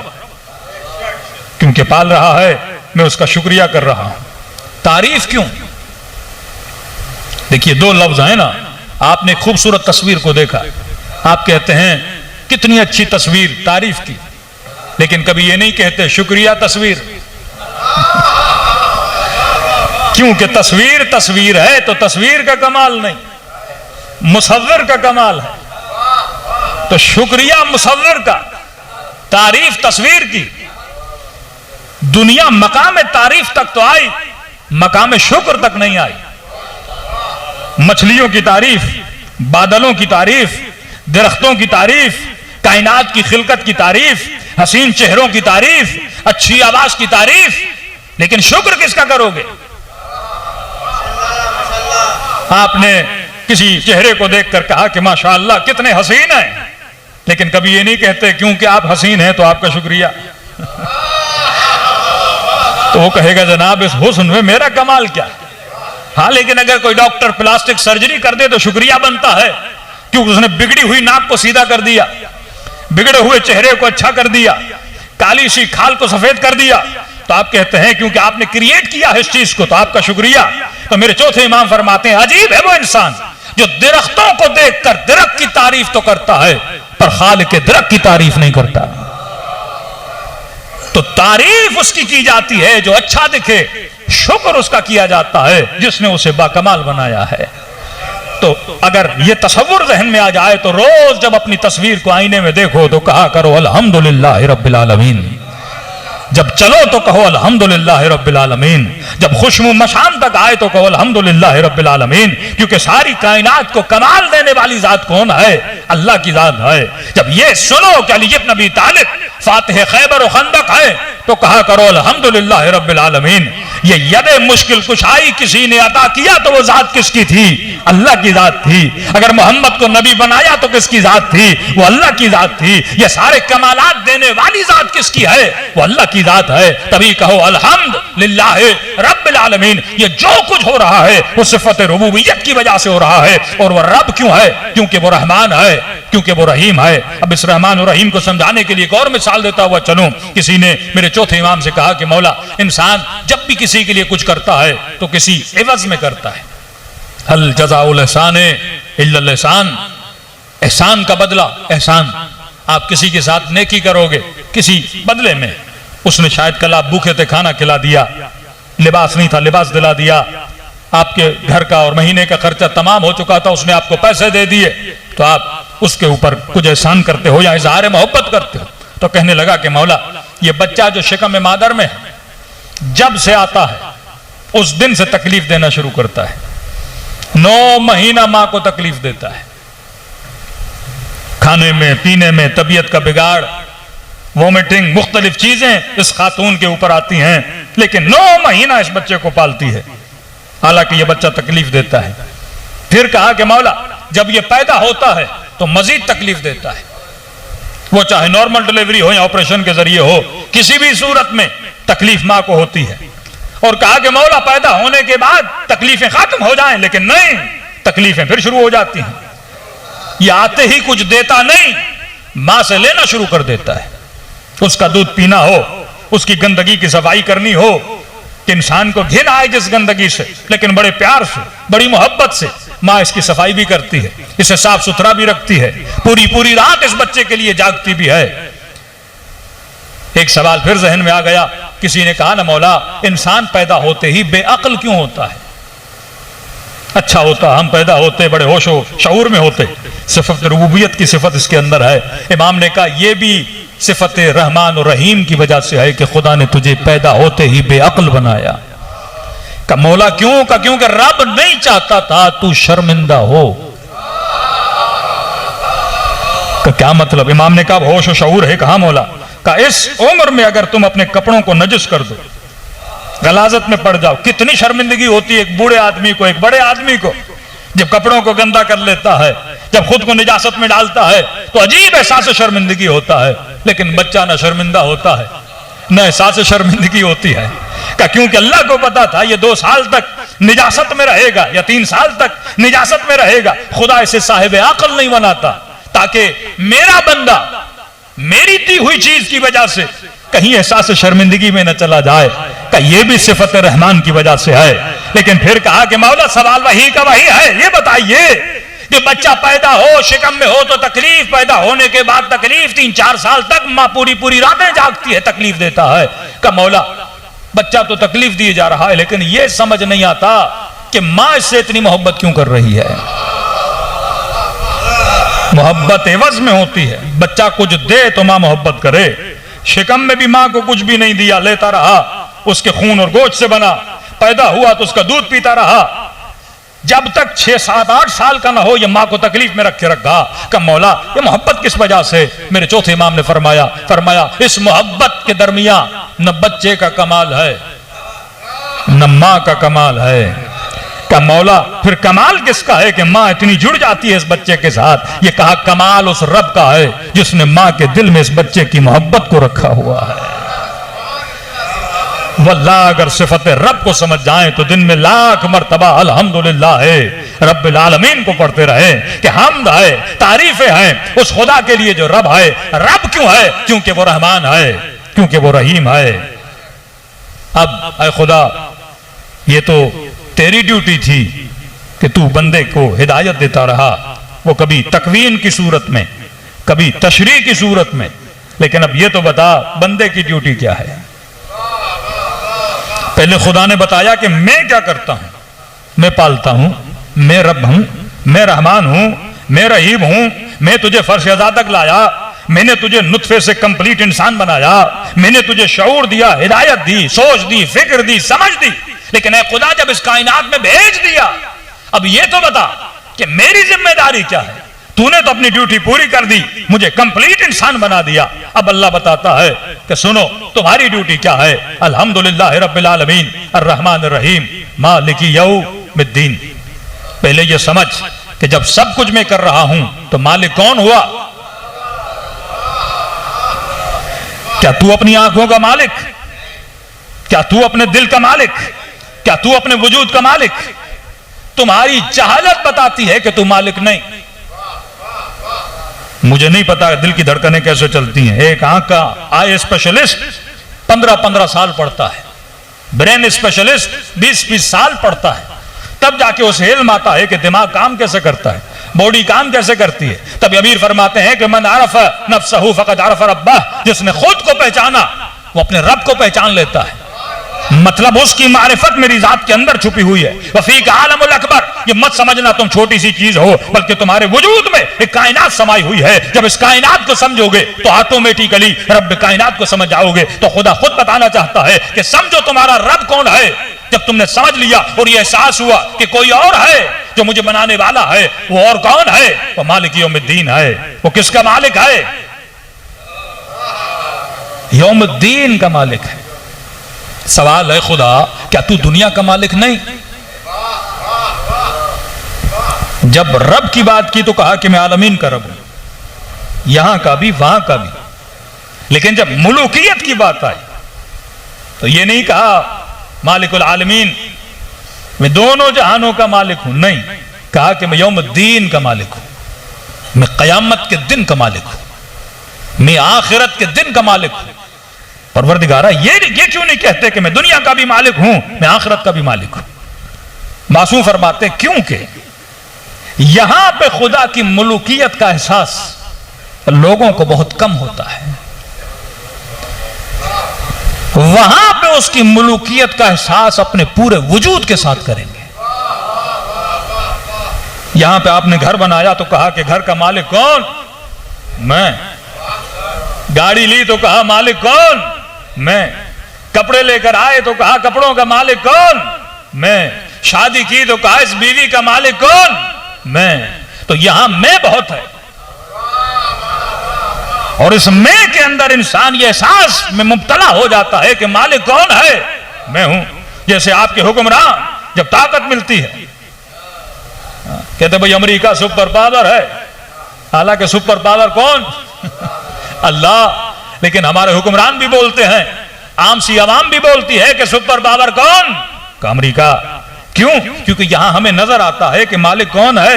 [SPEAKER 1] क्योंकि पाल रहा है, मैं उसका शुक्रिया कर रहा हूं। तारीफ क्यों? देखिए दो लफ्ज है ना, आपने खूबसूरत तस्वीर को देखा, आप कहते हैं कितनी अच्छी तस्वीर, तारीफ की, लेकिन कभी ये नहीं कहते शुक्रिया तस्वीर। क्योंकि तस्वीर तस्वीर है तो तस्वीर का कमाल नहीं, मुसव्विर का कमाल है। तो शुक्रिया मुसव्विर का, तारीफ तस्वीर की। दुनिया मकाम तारीफ तक तो आई, मकाम शुक्र तक नहीं आई। मछलियों की तारीफ, बादलों की तारीफ, दरख्तों की तारीफ, कायनात की खिलकत की तारीफ, हसीन चेहरों की तारीफ, अच्छी आवाज की तारीफ, लेकिन शुक्र किसका करोगे? आपने किसी चेहरे को देखकर कहा कि माशाअल्लाह कितने हसीन हैं, लेकिन कभी ये नहीं कहते क्योंकि आप हसीन हैं तो आपका शुक्रिया। तो वो कहेगा जनाब इस हुस्न में मेरा कमाल क्या? हाँ, लेकिन अगर कोई डॉक्टर प्लास्टिक सर्जरी कर दे तो शुक्रिया बनता है, क्योंकि उसने बिगड़ी हुई नाक को सीधा कर दिया, बिगड़े हुए चेहरे को अच्छा कर दिया, काली सी खाल को सफेद कर दिया, तो आप कहते हैं क्योंकि आपने क्रिएट किया है इस चीज को तो आपका शुक्रिया। तो मेरे चौथे इमाम फरमाते हैं अजीब है वो इंसान जो दरख्तों को देखकर दरख्त की तारीफ तो करता है पर खालिक के दरख्त की तारीफ नहीं करता। तो तारीफ उसकी की जाती है जो अच्छा दिखे, शुक्र उसका किया जाता है जिसने उसे बाकमाल बनाया है। तो अगर ये तसव्वुर ज़हन में आ जाए तो रोज जब अपनी तस्वीर को आईने में देखो तो कहा करो अल्हम्दुलिल्लाह रब्बिल आलमीन। जब चलो तो कहो अल्हम्दुलिल्लाह रब्बिल आलमीन। जब खुशबू मशाम तक आए तो कहो अल्हम्दुलिल्लाह रब्बिल आलमीन, क्योंकि सारी कायनात को कमाल देने वाली जात कौन है? अल्लाह की जात है। जब ये सुनो कि अली इब्न अबी तालिब फातिह खैबर और खंदक है तो कहा करो अल्हम्दुलिल्लाह रब्बिल आलमीन। ये यदे मुश्किल कुशाई किसी ने अता किया तो वो जात किसकी थी? अल्लाह की जात थी। अगर मोहम्मद को नबी बनाया तो किसकी जात थी? वो अल्लाह की जात थी। ये सारे कमालात देने वाली जात किसकी है? वो अल्लाह की जात है। तभी कहो अल्हम्दुलिल्लाह रब्बिल आलमीन। ये जो कुछ हो रहा है वो सिफत रुबूबियत की वजह से हो रहा है। और वो रब क्यों है? क्योंकि वो रहमान है, क्योंकि वो रहीम है। अब इस रहमान और रहीम को समझाने के लिए एक और मिसाल देता हुआ चलूं। किसी ने मेरे चौथे इमाम से कहा कि मौला, इंसान जब भी किसी के लिए कुछ करता है तो किसी एवज में करता है। हल जज़ाउल एहसान इल्लल एहसान। एहसान का बदला एहसान। आप किसी के साथ नेकी करोगे किसी बदले में, उसने शायद कल आप भूखे थे खाना खिला दिया, लिबास नहीं था लिबास दिला दिया, आपके घर का और महीने का खर्चा तमाम हो चुका था, उसने आपको पैसे दे दिए, तो आप उसके ऊपर कुछ एहसान करते हो या इज़हार मोहब्बत करते हो। तो कहने लगा कि मौला, ये बच्चा जो शिकम मादर में है जब से आता है उस दिन से तकलीफ देना शुरू करता है। 9 महीना मां को तकलीफ देता है, खाने में पीने में तबीयत का बिगाड़, वोमिटिंग, मुख्तलिफ चीजें इस खातून के ऊपर आती हैं, लेकिन 9 महीना इस बच्चे को पालती है, हालांकि यह बच्चा तकलीफ देता है। फिर कहा कि मौला, जब यह पैदा होता है तो मजीद तकलीफ देता है, वो चाहे नॉर्मल डिलीवरी हो या ऑपरेशन के जरिए हो, किसी भी सूरत में तकलीफ मां को होती है। और कहा कि मौला, पैदा होने के बाद तकलीफें खत्म हो जाएं, लेकिन नहीं, तकलीफें फिर शुरू हो जाती हैं। ये आते ही कुछ देता नहीं, मां से लेना शुरू कर देता है। उसका दूध पीना हो, उसकी गंदगी की सफाई करनी हो, कि इंसान को घिन आए जिस गंदगी से, लेकिन बड़े प्यार से, बड़ी मोहब्बत से मां इसकी सफाई भी करती है, इसे साफ सुथरा भी रखती है, पूरी पूरी रात इस बच्चे के लिए जागती भी है। एक सवाल फिर जहन में आ गया, किसी ने कहा ना मौला, इंसान पैदा होते ही बेअक्ल क्यों होता है? अच्छा होता हम पैदा होते बड़े होशो शऊर में होते। सिफत रुबूबियत की सिफत इसके अंदर है। इमाम ने कहा यह भी सिफत रहमान और रहीम की वजह से है कि खुदा ने तुझे पैदा होते ही बेअक्ल बनाया। का मौला क्यों? का क्योंकि रब नहीं चाहता था तू शर्मिंदा हो। का क्या मतलब? इमाम ने कहा होश और शऊर है। कहा मौला? का इस उम्र में अगर तुम अपने कपड़ों को नजिस कर दो, गलाजत में पड़ जाओ, कितनी शर्मिंदगी होती है एक बूढ़े आदमी को, एक बड़े आदमी को, जब कपड़ों को गंदा कर लेता है, जब खुद को निजासत में डालता है तो अजीब एहसास शर्मिंदगी होता है। लेकिन बच्चा ना शर्मिंदा होता है न एहसास शर्मिंदगी होती है। का क्योंकि अल्लाह को पता था ये 2 साल तक निजासत में रहेगा या 3 साल तक निजासत में रहेगा। खुदा इसे साहिब अक्ल नहीं बनाता ताकि मेरा बंदा मेरी दी हुई चीज की वजह से कहीं एहसास शर्मिंदगी में न चला जाए। का ये भी सिफत रहमान की वजह से है। लेकिन फिर कहा कि मौला सवाल वही का वही है, ये बताइए कि बच्चा पैदा हो, शिकम में हो तो तकलीफ, पैदा होने के बाद तकलीफ, 3-4 साल तक मां पूरी पूरी रातें जागती है, तकलीफ देता है। का मौला बच्चा तो तकलीफ दिए जा रहा है, लेकिन यह समझ नहीं आता कि मां इससे इतनी मोहब्बत क्यों कर रही है। मोहब्बत एवज में होती है, बच्चा कुछ दे तो मां मोहब्बत करे। शिकम में भी मां को कुछ भी नहीं दिया, लेता रहा, उसके खून और गोश्त से बना, पैदा हुआ तो उसका दूध पीता रहा, जब तक 6, 7, 8 साल का ना हो, यह मां को तकलीफ में रख के रखा। कब मौला ये मोहब्बत किस वजह से? मेरे चौथे इमाम ने फरमाया इस मोहब्बत के दरमियान न बच्चे का कमाल है न मां का कमाल है। का मौला फिर कमाल किसका है कि मां इतनी जुड़ जाती है इस बच्चे के साथ? ये कहा कमाल उस रब का है जिसने मां के दिल में इस बच्चे की मोहब्बत को रखा हुआ है। वल्लाह अगर सिफत रब को समझ जाएं तो दिन में लाख मर्तबा अल्हम्दुलिल्लाह है रब्बिल आलमीन को पढ़ते रहे कि हमद है, तारीफें हैं उस खुदा के लिए जो रब है। रब क्यों है? क्योंकि वो रहमान है, क्योंकि वो रहीम है। अब ऐ खुदा, ये तो तेरी ड्यूटी थी कि तू बंदे को हिदायत देता रहा, वो कभी तकवीन की सूरत में, कभी तशरीह की सूरत में, लेकिन अब ये तो बता बंदे की ड्यूटी क्या है। पहले खुदा ने बताया कि मैं क्या करता हूं, मैं पालता हूं, मैं रब हूं, मैं रहमान हूं, मैं रहीम हूं, मैं तुझे फर्श अज़ा तक लाया, मैंने तुझे नुत्फे से कंप्लीट इंसान बनाया, मैंने तुझे शऊर दिया, हिदायत दी, सोच दी, फिक्र दी, समझ दी। लेकिन ऐ खुदा जब इस कायनात में भेज दिया, अब ये तो बता कि मेरी जिम्मेदारी क्या है। तूने तो अपनी ड्यूटी पूरी कर दी, मुझे कंप्लीट इंसान बना दिया। अब अल्लाह बताता है कि सुनो तुम्हारी ड्यूटी क्या है। अल्हम्दुलिल्लाह रब्बिल आलमीन अर्रहमान अर्रहीम मालिकी यौमिद्दीन। पहले ये समझ कि जब सब कुछ मैं कर रहा हूं तो मालिक कौन हुआ? क्या तू अपनी आंखों का मालिक? क्या तू अपने दिल का मालिक? क्या तू अपने वजूद का मालिक? तुम्हारी जहालत बताती है कि तू मालिक नहीं। मुझे नहीं पता दिल की धड़कनें कैसे चलती हैं। एक आंख का आई स्पेशलिस्ट 15-15 साल पढ़ता है, ब्रेन स्पेशलिस्ट 20-20 साल पढ़ता है, तब जाके उसे इल्म आता है कि दिमाग काम कैसे करता है, बॉडी काम कैसे करती है। तब अमीर फरमाते हैं कि मन आरफ नफ्सहू फकद आरफ रब्बह, जिसने खुद को पहचाना वो अपने रब को पहचान लेता है। मतलब उसकी मारिफत मेरी जात के अंदर छुपी हुई है। वफीक आलमुल अकबर, ये मत समझना तुम छोटी सी चीज हो, बल्कि तुम्हारे वजूद में एक कायनात समाई हुई है। जब इस कायनात को समझोगे तो ऑटोमेटिकली रब कायनात को समझ जाओगे। तो खुदा खुद बताना चाहता है कि समझो तुम्हारा रब कौन है। जब तुमने समझ लिया और यह एहसास हुआ कि कोई और है जो मुझे बनाने वाला है, वो और कौन है? वो मालिक यौमुद्दीन है। वो किसका मालिक है? यौमुद्दीन का मालिक है। सवाल है खुदा क्या तू दुनिया का मालिक नहीं? जब रब की बात की तो कहा कि मैं आलमीन का रब हूं, यहां का भी वहां का भी। लेकिन जब मुलूकियत की बात आई तो यह नहीं कहा मालिकुल आलमीन, मैं दोनों जहानों का मालिक हूं, नहीं, कहा कि मैं यौमुद्दीन का मालिक हूं, मैं कयामत के दिन का मालिक हूं, मैं आखिरत के दिन का मालिक हूं। परवरदिगारा ये क्यों नहीं कहते कि मैं दुनिया का भी मालिक हूं, मैं आखिरत का भी मालिक हूं? मासूम फरमाते क्योंकि यहां पे खुदा की मुलूकियत का एहसास लोगों को बहुत कम होता है। वहां पे उसकी मुलूकियत का एहसास अपने पूरे वजूद के साथ करेंगे। यहां पे आपने घर बनाया तो कहा कि घर का मालिक कौन? मैं। गाड़ी ली तो कहा मालिक कौन? मैं। कपड़े लेकर आए तो कहा कपड़ों का मालिक कौन? मैं। शादी की तो कहा इस बीवी का मालिक कौन? मैं। तो यहां मैं बहुत है और इस मैं के अंदर इंसान ये एहसास में मुब्तला हो जाता है कि मालिक कौन है? मैं हूं। जैसे आपके हुक्मरान जब ताकत मिलती है कहते भाई अमेरिका सुपर पावर है, हालांकि सुपर पावर कौन? अल्लाह। लेकिन हमारे हुक्मरान भी बोलते हैं, आम सी आवाम भी बोलती है कि सुपर पावर कौन? अमेरिका। क्यों? क्योंकि यहां हमें नजर आता है कि मालिक कौन है?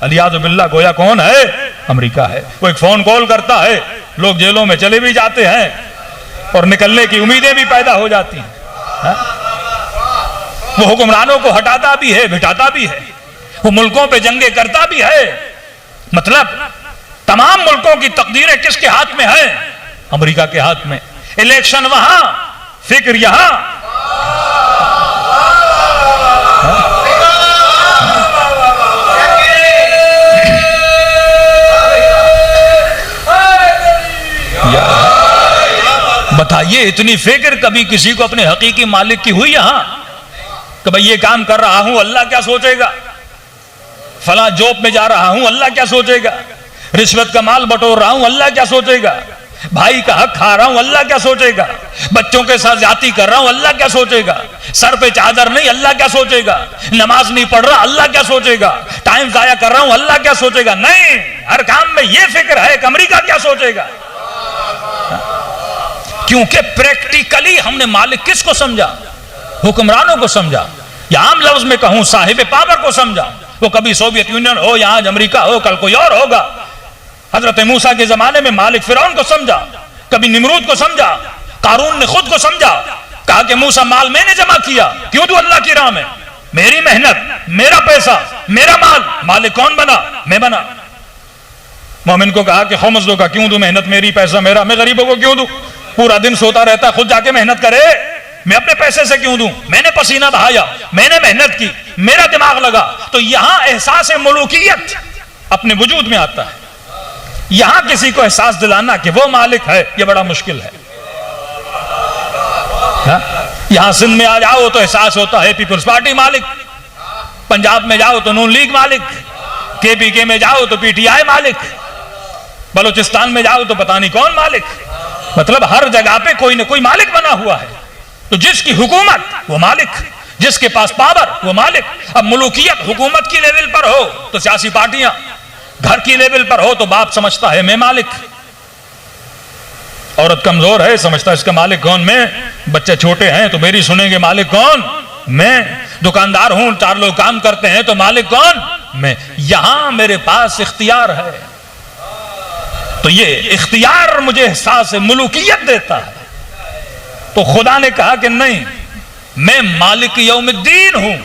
[SPEAKER 1] अलियाज़ु बिल्लाह, गोया कौन है? अमेरिका है। वो एक फोन कॉल करता है, लोग जेलों में चले भी जाते हैं और निकलने की उम्मीदें भी पैदा हो जाती हैं। वो हुक्मरानों को हटाता भी है, बिठाता भी है, वो मुल्कों पे जंगे करता भी है। मतलब तमाम मुल्कों की तकदीरें किसके हाथ में है? अमेरिका के हाथ में। इलेक्शन वहां, फिक्र यहां। बताइए, इतनी फिक्र कभी किसी को अपने हकीकी मालिक की हुई यहां कि भाई ये काम कर रहा हूं, अल्लाह क्या सोचेगा? फला जॉब में जा रहा हूं, अल्लाह क्या सोचेगा? रिश्वत का माल बटोर रहा हूं, अल्लाह क्या सोचेगा? भाई का हक खा रहा हूं, अल्लाह क्या सोचेगा? बच्चों के साथ ज्यादती कर रहा हूं, अल्लाह क्या सोचेगा? सर पे चादर नहीं, अल्लाह क्या सोचेगा? नमाज नहीं पढ़ रहा, अल्लाह क्या सोचेगा? टाइम जाया कर रहा हूं, अल्लाह क्या सोचेगा? नहीं, हर काम में यह फिक्र है कि अमेरिका क्या सोचेगा। क्योंकि प्रैक्टिकली हमने मालिक किसको समझा? हुक्मरानों को समझा, या आम लफ्ज में कहूं साहिब पावर को समझा। वो कभी सोवियत यूनियन हो या आज अमेरिका हो, कल कोई और होगा। हजरत मूसा के जमाने में मालिक फिरौन को समझा, कभी निमरूद को समझा, कारून ने खुद को समझा, कहा कि मूसा माल मैंने जमा किया, क्यों दूं अल्लाह की राह में? मेरी मेहनत, मेरा पैसा, मेरा माल, मालिक कौन बना? मैं बना। मोमिन को कहा कि खुम्स दो का, क्यों दूं मेहनत, मेरी पैसा मेरा, मैं गरीबों को क्यों दूं? पूरा दिन सोता रहता, खुद जाके मेहनत करे, मैं अपने पैसे से क्यों दूं? मैंने पसीना बहाया, मैंने मेहनत की, मेरा दिमाग लगा। तो यहां एहसास मुल्कियत अपने वजूद में आता है। यहां किसी को एहसास दिलाना कि वो मालिक है, यह बड़ा मुश्किल है। यहां सिंध में आ जाओ तो एहसास होता है पीपुल्स पार्टी मालिक, पंजाब में जाओ तो नून लीग मालिक, केपीके में जाओ तो पीटीआई मालिक, बलूचिस्तान में जाओ तो पता नहीं कौन मालिक। मतलब हर जगह पे कोई ना कोई मालिक बना हुआ है। तो जिसकी हुकूमत वो मालिक, जिसके पास पावर वो मालिक। अब मुल्कियत हुकूमत की लेवल पर हो तो सियासी पार्टियां, घर की लेवल पर हो तो बाप समझता है मैं मालिक, औरत कमजोर है समझता है इसका मालिक कौन? मैं। बच्चे छोटे हैं तो मेरी सुनेंगे, मालिक कौन? मैं। दुकानदार हूं, 4 लोग काम करते हैं तो मालिक कौन? मैं। यहां मेरे पास इख्तियार है, तो ये इख्तियार मुझे एहसास मुल्कियत देता है। तो खुदा ने कहा कि नहीं, मैं मालिक यौमुद्दीन हूं,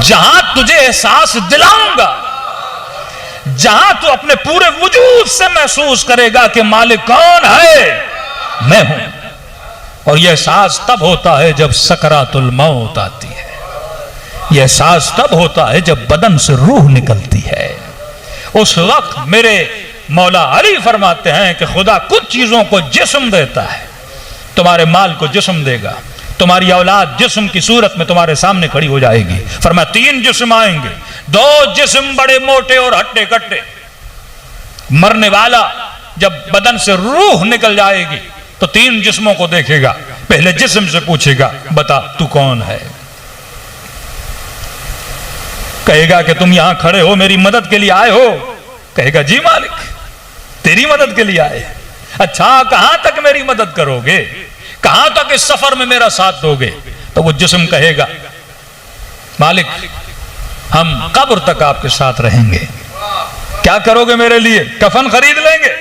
[SPEAKER 1] जहां तुझे एहसास दिलाऊंगा, जहां तू अपने पूरे वजूद से महसूस करेगा कि मालिक कौन है? मैं हूं। और यह एहसास तब होता है जब सकरातुल मौत आती है। यह एहसास तब होता है जब बदन से रूह निकलती है। उस वक्त मेरे मौला अली फरमाते हैं कि खुदा कुछ चीजों को जिस्म देता है। तुम्हारे माल को जिस्म देगा, तुम्हारी औलाद जिस्म की सूरत में तुम्हारे सामने खड़ी हो जाएगी। फरमाया 3 जिस्म आएंगे, 2 जिस्म बड़े मोटे और हट्टे कट्टे। मरने वाला जब बदन से रूह निकल जाएगी तो 3 जिस्मों को देखेगा। पहले जिस्म से पूछेगा, बता तू कौन है? कहेगा कि तुम यहां खड़े हो, मेरी मदद के लिए आए हो? कहेगा जी मालिक, तेरी मदद के लिए आए। अच्छा, कहां तक मेरी मदद करोगे? कहां तक इस सफर में मेरा साथ दोगे? तो वो जिस्म कहेगा, मालिक हम कब्र तक आपके साथ रहेंगे। क्या करोगे मेरे लिए? कफन खरीद लेंगे,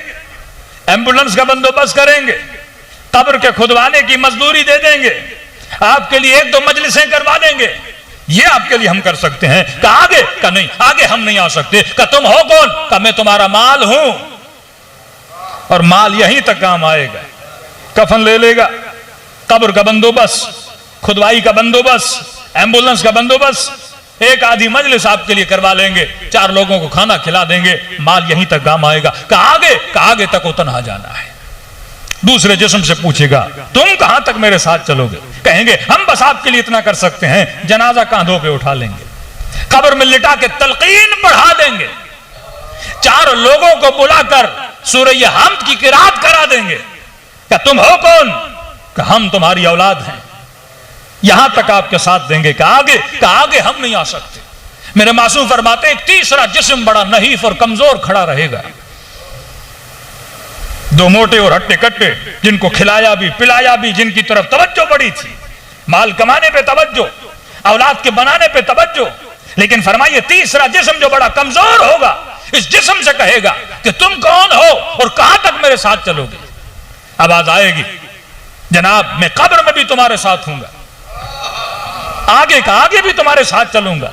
[SPEAKER 1] एम्बुलेंस का बंदोबस्त करेंगे, कब्र के खुदवाने की मजदूरी दे देंगे, आपके लिए 1-2 मजलिसें करवा देंगे। ये आपके लिए हम कर सकते हैं। का आगे? का नहीं, आगे हम नहीं आ सकते। का तुम हो कौन? का मैं तुम्हारा माल हूं, और माल यहीं तक काम आएगा। कफन ले लेगा, कब्र का बंदोबस्त, खुदवाई का बंदोबस्त, एम्बुलेंस का बंदोबस्त, 1 आधी मजलिस आपके लिए करवा लेंगे, 4 लोगों को खाना खिला देंगे, माल यहीं तक काम आएगा। का आगे? का आगे तक उतना जाना है। दूसरे जिस्म से पूछेगा, तुम कहां तक मेरे साथ चलोगे? कहेंगे हम बस आपके लिए इतना कर सकते हैं, जनाजा कांधों पे उठा लेंगे, कब्र में लिटा के तलकीन पढ़ा देंगे, 4 लोगों को बुलाकर सूरह हम्द की किरात करा देंगे। क्या तुम हो कौन? कि हम तुम्हारी औलाद हैं, यहां तक आपके साथ देंगे। का आगे? का आगे हम नहीं आ सकते। मेरे मासूम फरमाते एक तीसरा जिस्म बड़ा नहीफ और कमजोर खड़ा रहेगा, 2 मोटे और हट्टे कट्टे, जिनको खिलाया भी पिलाया भी, जिनकी तरफ तवज्जो बड़ी थी, माल कमाने पे तवज्जो, औलाद के बनाने पे तवज्जो। लेकिन फरमाइए तीसरा जिस्म जो बड़ा कमजोर होगा, इस जिस्म से कहेगा कि तुम कौन हो और कहां तक मेरे साथ चलोगे? आवाज आएगी, जनाब मैं कब्र में भी तुम्हारे साथ हूंगा, आगे का आगे भी तुम्हारे साथ चलूंगा,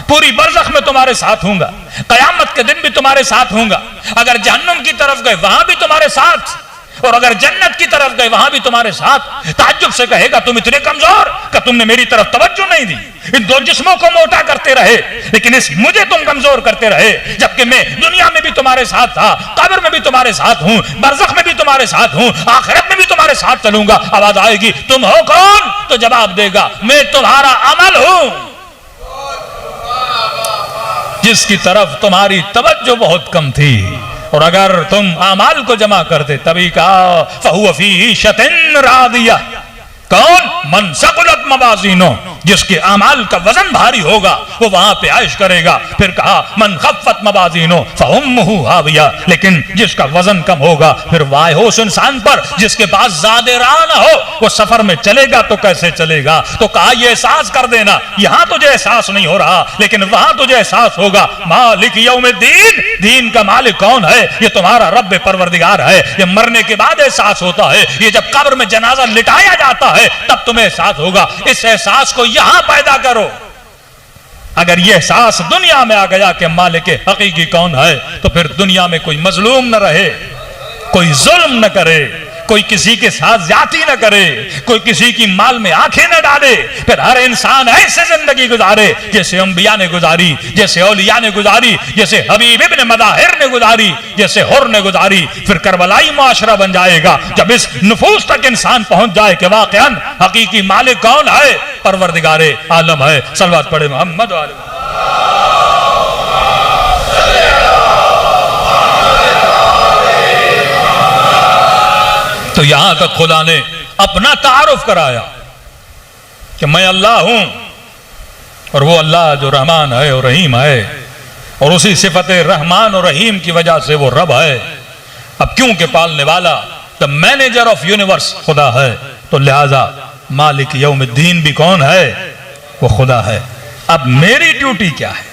[SPEAKER 1] पूरी बरज़ख में तुम्हारे साथ हूंगा, कयामत के दिन भी तुम्हारे साथ हूंगा। अगर जहन्नुम की तरफ गए वहां भी तुम्हारे साथ, और अगर जन्नत की तरफ गए वहां भी तुम्हारे साथ। ताज्जुब से कहेगा तुम इतने कमजोर कि तुमने मेरी तरफ तवज्जो नहीं दी। इन दो जिस्मों को मोटा करते रहे लेकिन इस मुझे तुम कमजोर करते रहे, जबकि मैं दुनिया में भी तुम्हारे साथ था, कब्र में भी तुम्हारे साथ हूं, बरज़ख में भी तुम्हारे साथ हूं, आखिरत में भी तुम्हारे साथ चलूंगा। आवाज आएगी तुम हो कौन? तो जवाब देगा मैं तुम्हारा अमल हूं, जिसकी तरफ तुम्हारी तवज्जो बहुत कम थी। और अगर तुम आमाल को जमा करते तभी कहा फहुव फी ईशतिन रादिया। कौन? मन सकुलत मवाज़ीनो, जिसके आमाल का वजन भारी होगा वो वहां पे आयश करेगा। फिर कहा मन खफ्फत मवाज़ीनो फउम्मुहु हाविया, लेकिन जिसका वजन कम होगा फिर वाह हो उस इंसान पर जिसके पास ज़ादे राह ना हो। वो सफर में चलेगा तो कैसे चलेगा? तो कहा ये एहसास कर देना, यहां तुझे एहसास नहीं हो रहा लेकिन वहां तुझे एहसास होगा। मालिक यौमिद्दीन, दीन का मालिक कौन है? ये तुम्हारा रब्ब परवरदिगार है। ये मरने के बाद एहसास होता है, ये जब कब्र में जनाजा लिटाया जाता है तब तुम्हें एहसास होगा। इस एहसास को यहां पैदा करो। अगर यह एहसास दुनिया में आ गया कि मालिक हकीकी कौन है तो फिर दुनिया में कोई मजलूम न रहे, कोई जुल्म न करे, कोई किसी के साथ ज्यादती न करे, कोई किसी की माल में आंखें न डाले। फिर हर इंसान ऐसे जिंदगी गुजारे जैसे अंबिया ने गुजारी, जैसे औलिया ने गुजारी, जैसे हबीब इब्न मदाहिर ने गुजारी, जैसे हुर ने गुजारी। फिर करबलाई मुआशरा बन जाएगा जब इस नुफूस तक इंसान पहुंच जाए कि वाकईन हकीकी मालिक कौन है? परवरदिगारे आलम है। सलवात पढ़े मोहम्मद वाले। तो यहां तक खुदा ने अपना तारुफ कराया कि मैं अल्लाह हूं और वो अल्लाह जो रहमान है और रहीम है, और उसी सिफत रहमान और रहीम की वजह से वो रब है। अब क्योंकि पालने वाला द मैनेजर ऑफ यूनिवर्स खुदा है तो लिहाजा मालिक यौमिद्दीन भी कौन है? वो खुदा है। अब मेरी ड्यूटी क्या है?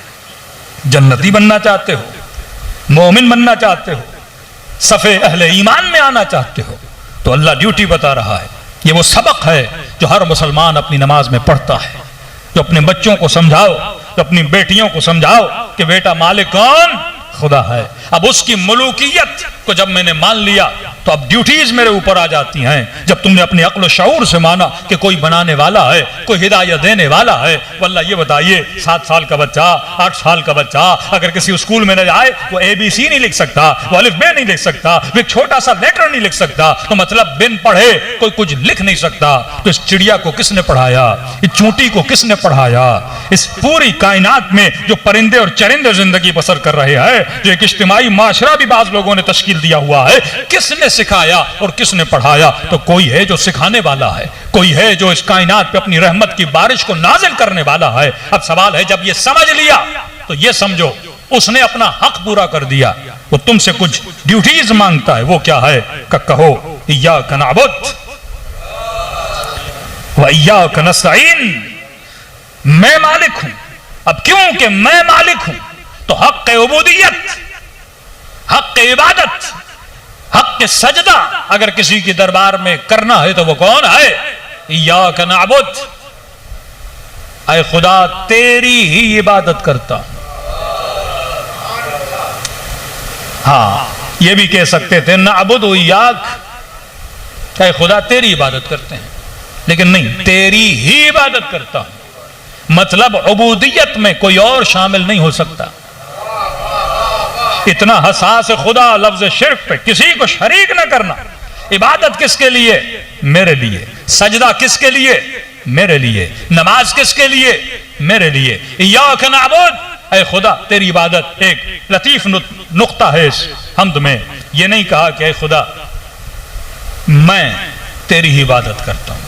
[SPEAKER 1] जन्नती बनना चाहते हो, मोमिन बनना चाहते हो, सफ़े अहले ईमान में आना चाहते हो तो अल्लाह ड्यूटी बता रहा है। ये वो सबक है जो हर मुसलमान अपनी नमाज में पढ़ता है। जो अपने बच्चों को समझाओ, तो अपनी बेटियों को समझाओ कि बेटा मालिक कौन? खुदा है। अब उसकी मलूकियत को जब मैंने मान लिया तो अब ड्यूटीज मेरे ऊपर आ जाती हैं। जब तुमने अपने अक्ल शऊर से माना कि कोई बनाने वाला है, कोई हिदायत देने वाला है। वल्लाह ये बताइए 7 साल का बच्चा, 8 साल का बच्चा अगर किसी स्कूल में न जाए वो ABC नहीं लिख सकता, वो अलिफ बे नहीं लिख सकता, वो एक छोटा सा लेटर नहीं लिख सकता, तो मतलब बिन पढ़े कोई कुछ लिख नहीं सकता। तो इस चिड़िया को किसने पढ़ाया? इस चूंटी को किसने पढ़ाया? इस पूरी कायनात में जो परिंदे और चरिंदे जिंदगी बसर कर रहे हैं, जो एक इज्तिमाई माशरा भी बाज लोगों ने तश्कील दिया हुआ है, किसने सिखाया और किसने पढ़ाया? तो कोई है जो सिखाने वाला है, कोई है जो इस कायनात पे अपनी रहमत की बारिश को नाजिल करने वाला है। अब सवाल है जब ये समझ लिया तो ये समझो उसने अपना हक पूरा कर दिया। वो तुमसे कुछ ड्यूटीज मांगता है, वो क्या है? कहो इय्याका नअबुद व इय्याका नस्तईन, मैं मालिक हूं। अब क्योंकि मैं मालिक हूं तो हक उबूदियत, हक इबादत, हक सजदा अगर किसी के दरबार में करना है तो वो कौन है? इय्याका नअबुद, ऐ खुदा तेरी ही इबादत करता। हाँ, ये भी कह सकते थे नअबुदु इय्याक, ऐ खुदा तेरी इबादत करते हैं, लेकिन नहीं, तेरी ही इबादत करता हूं। मतलब उबूदियत में कोई और शामिल नहीं हो सकता। इतना हसास खुदा लफ्ज शिर्क पे, किसी को शरीक न करना। इबादत किसके लिए? मेरे लिए। सजदा किसके लिए? मेरे लिए। नमाज किसके लिए? मेरे लिए। इय्याका नअबुद, ऐ खुदा तेरी इबादत। एक लतीफ नुक्ता है इस हम्द में, यह नहीं कहा कि ऐ खुदा मैं तेरी ही इबादत करता हूं।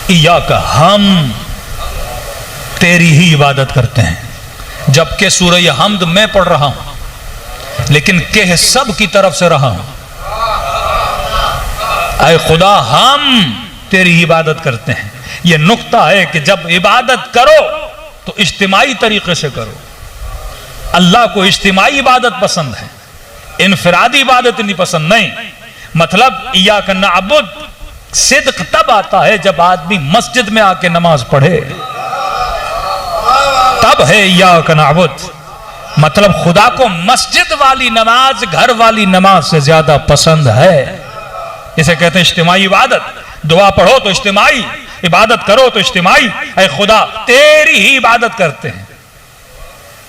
[SPEAKER 1] इय्याका, हम तेरी ही इबादत करते हैं। जबकि सूरह हम्द मैं पढ़ रहा हूं लेकिन कह सब की तरफ से रहा हूं, ऐ खुदा हम तेरी इबादत करते हैं। यह नुक्ता है कि जब इबादत करो तो इज्तिमाई तरीके से करो। अल्लाह को इज्तिमाई इबादत पसंद है, इनफरादी इबादत नहीं पसंद। नहीं, मतलब इय्याका नअबुद सिद्क तब आता है जब आदमी मस्जिद में आके नमाज पढ़े, तब है इय्याक नअबुद। मतलब खुदा को मस्जिद वाली नमाज घर वाली नमाज से ज्यादा पसंद है। इसे कहते हैं इज्तिमाई इबादत। दुआ पढ़ो तो इज्तिमाई, इबादत करो तो इज्तिमाई। ऐ खुदा तेरी ही इबादत करते हैं।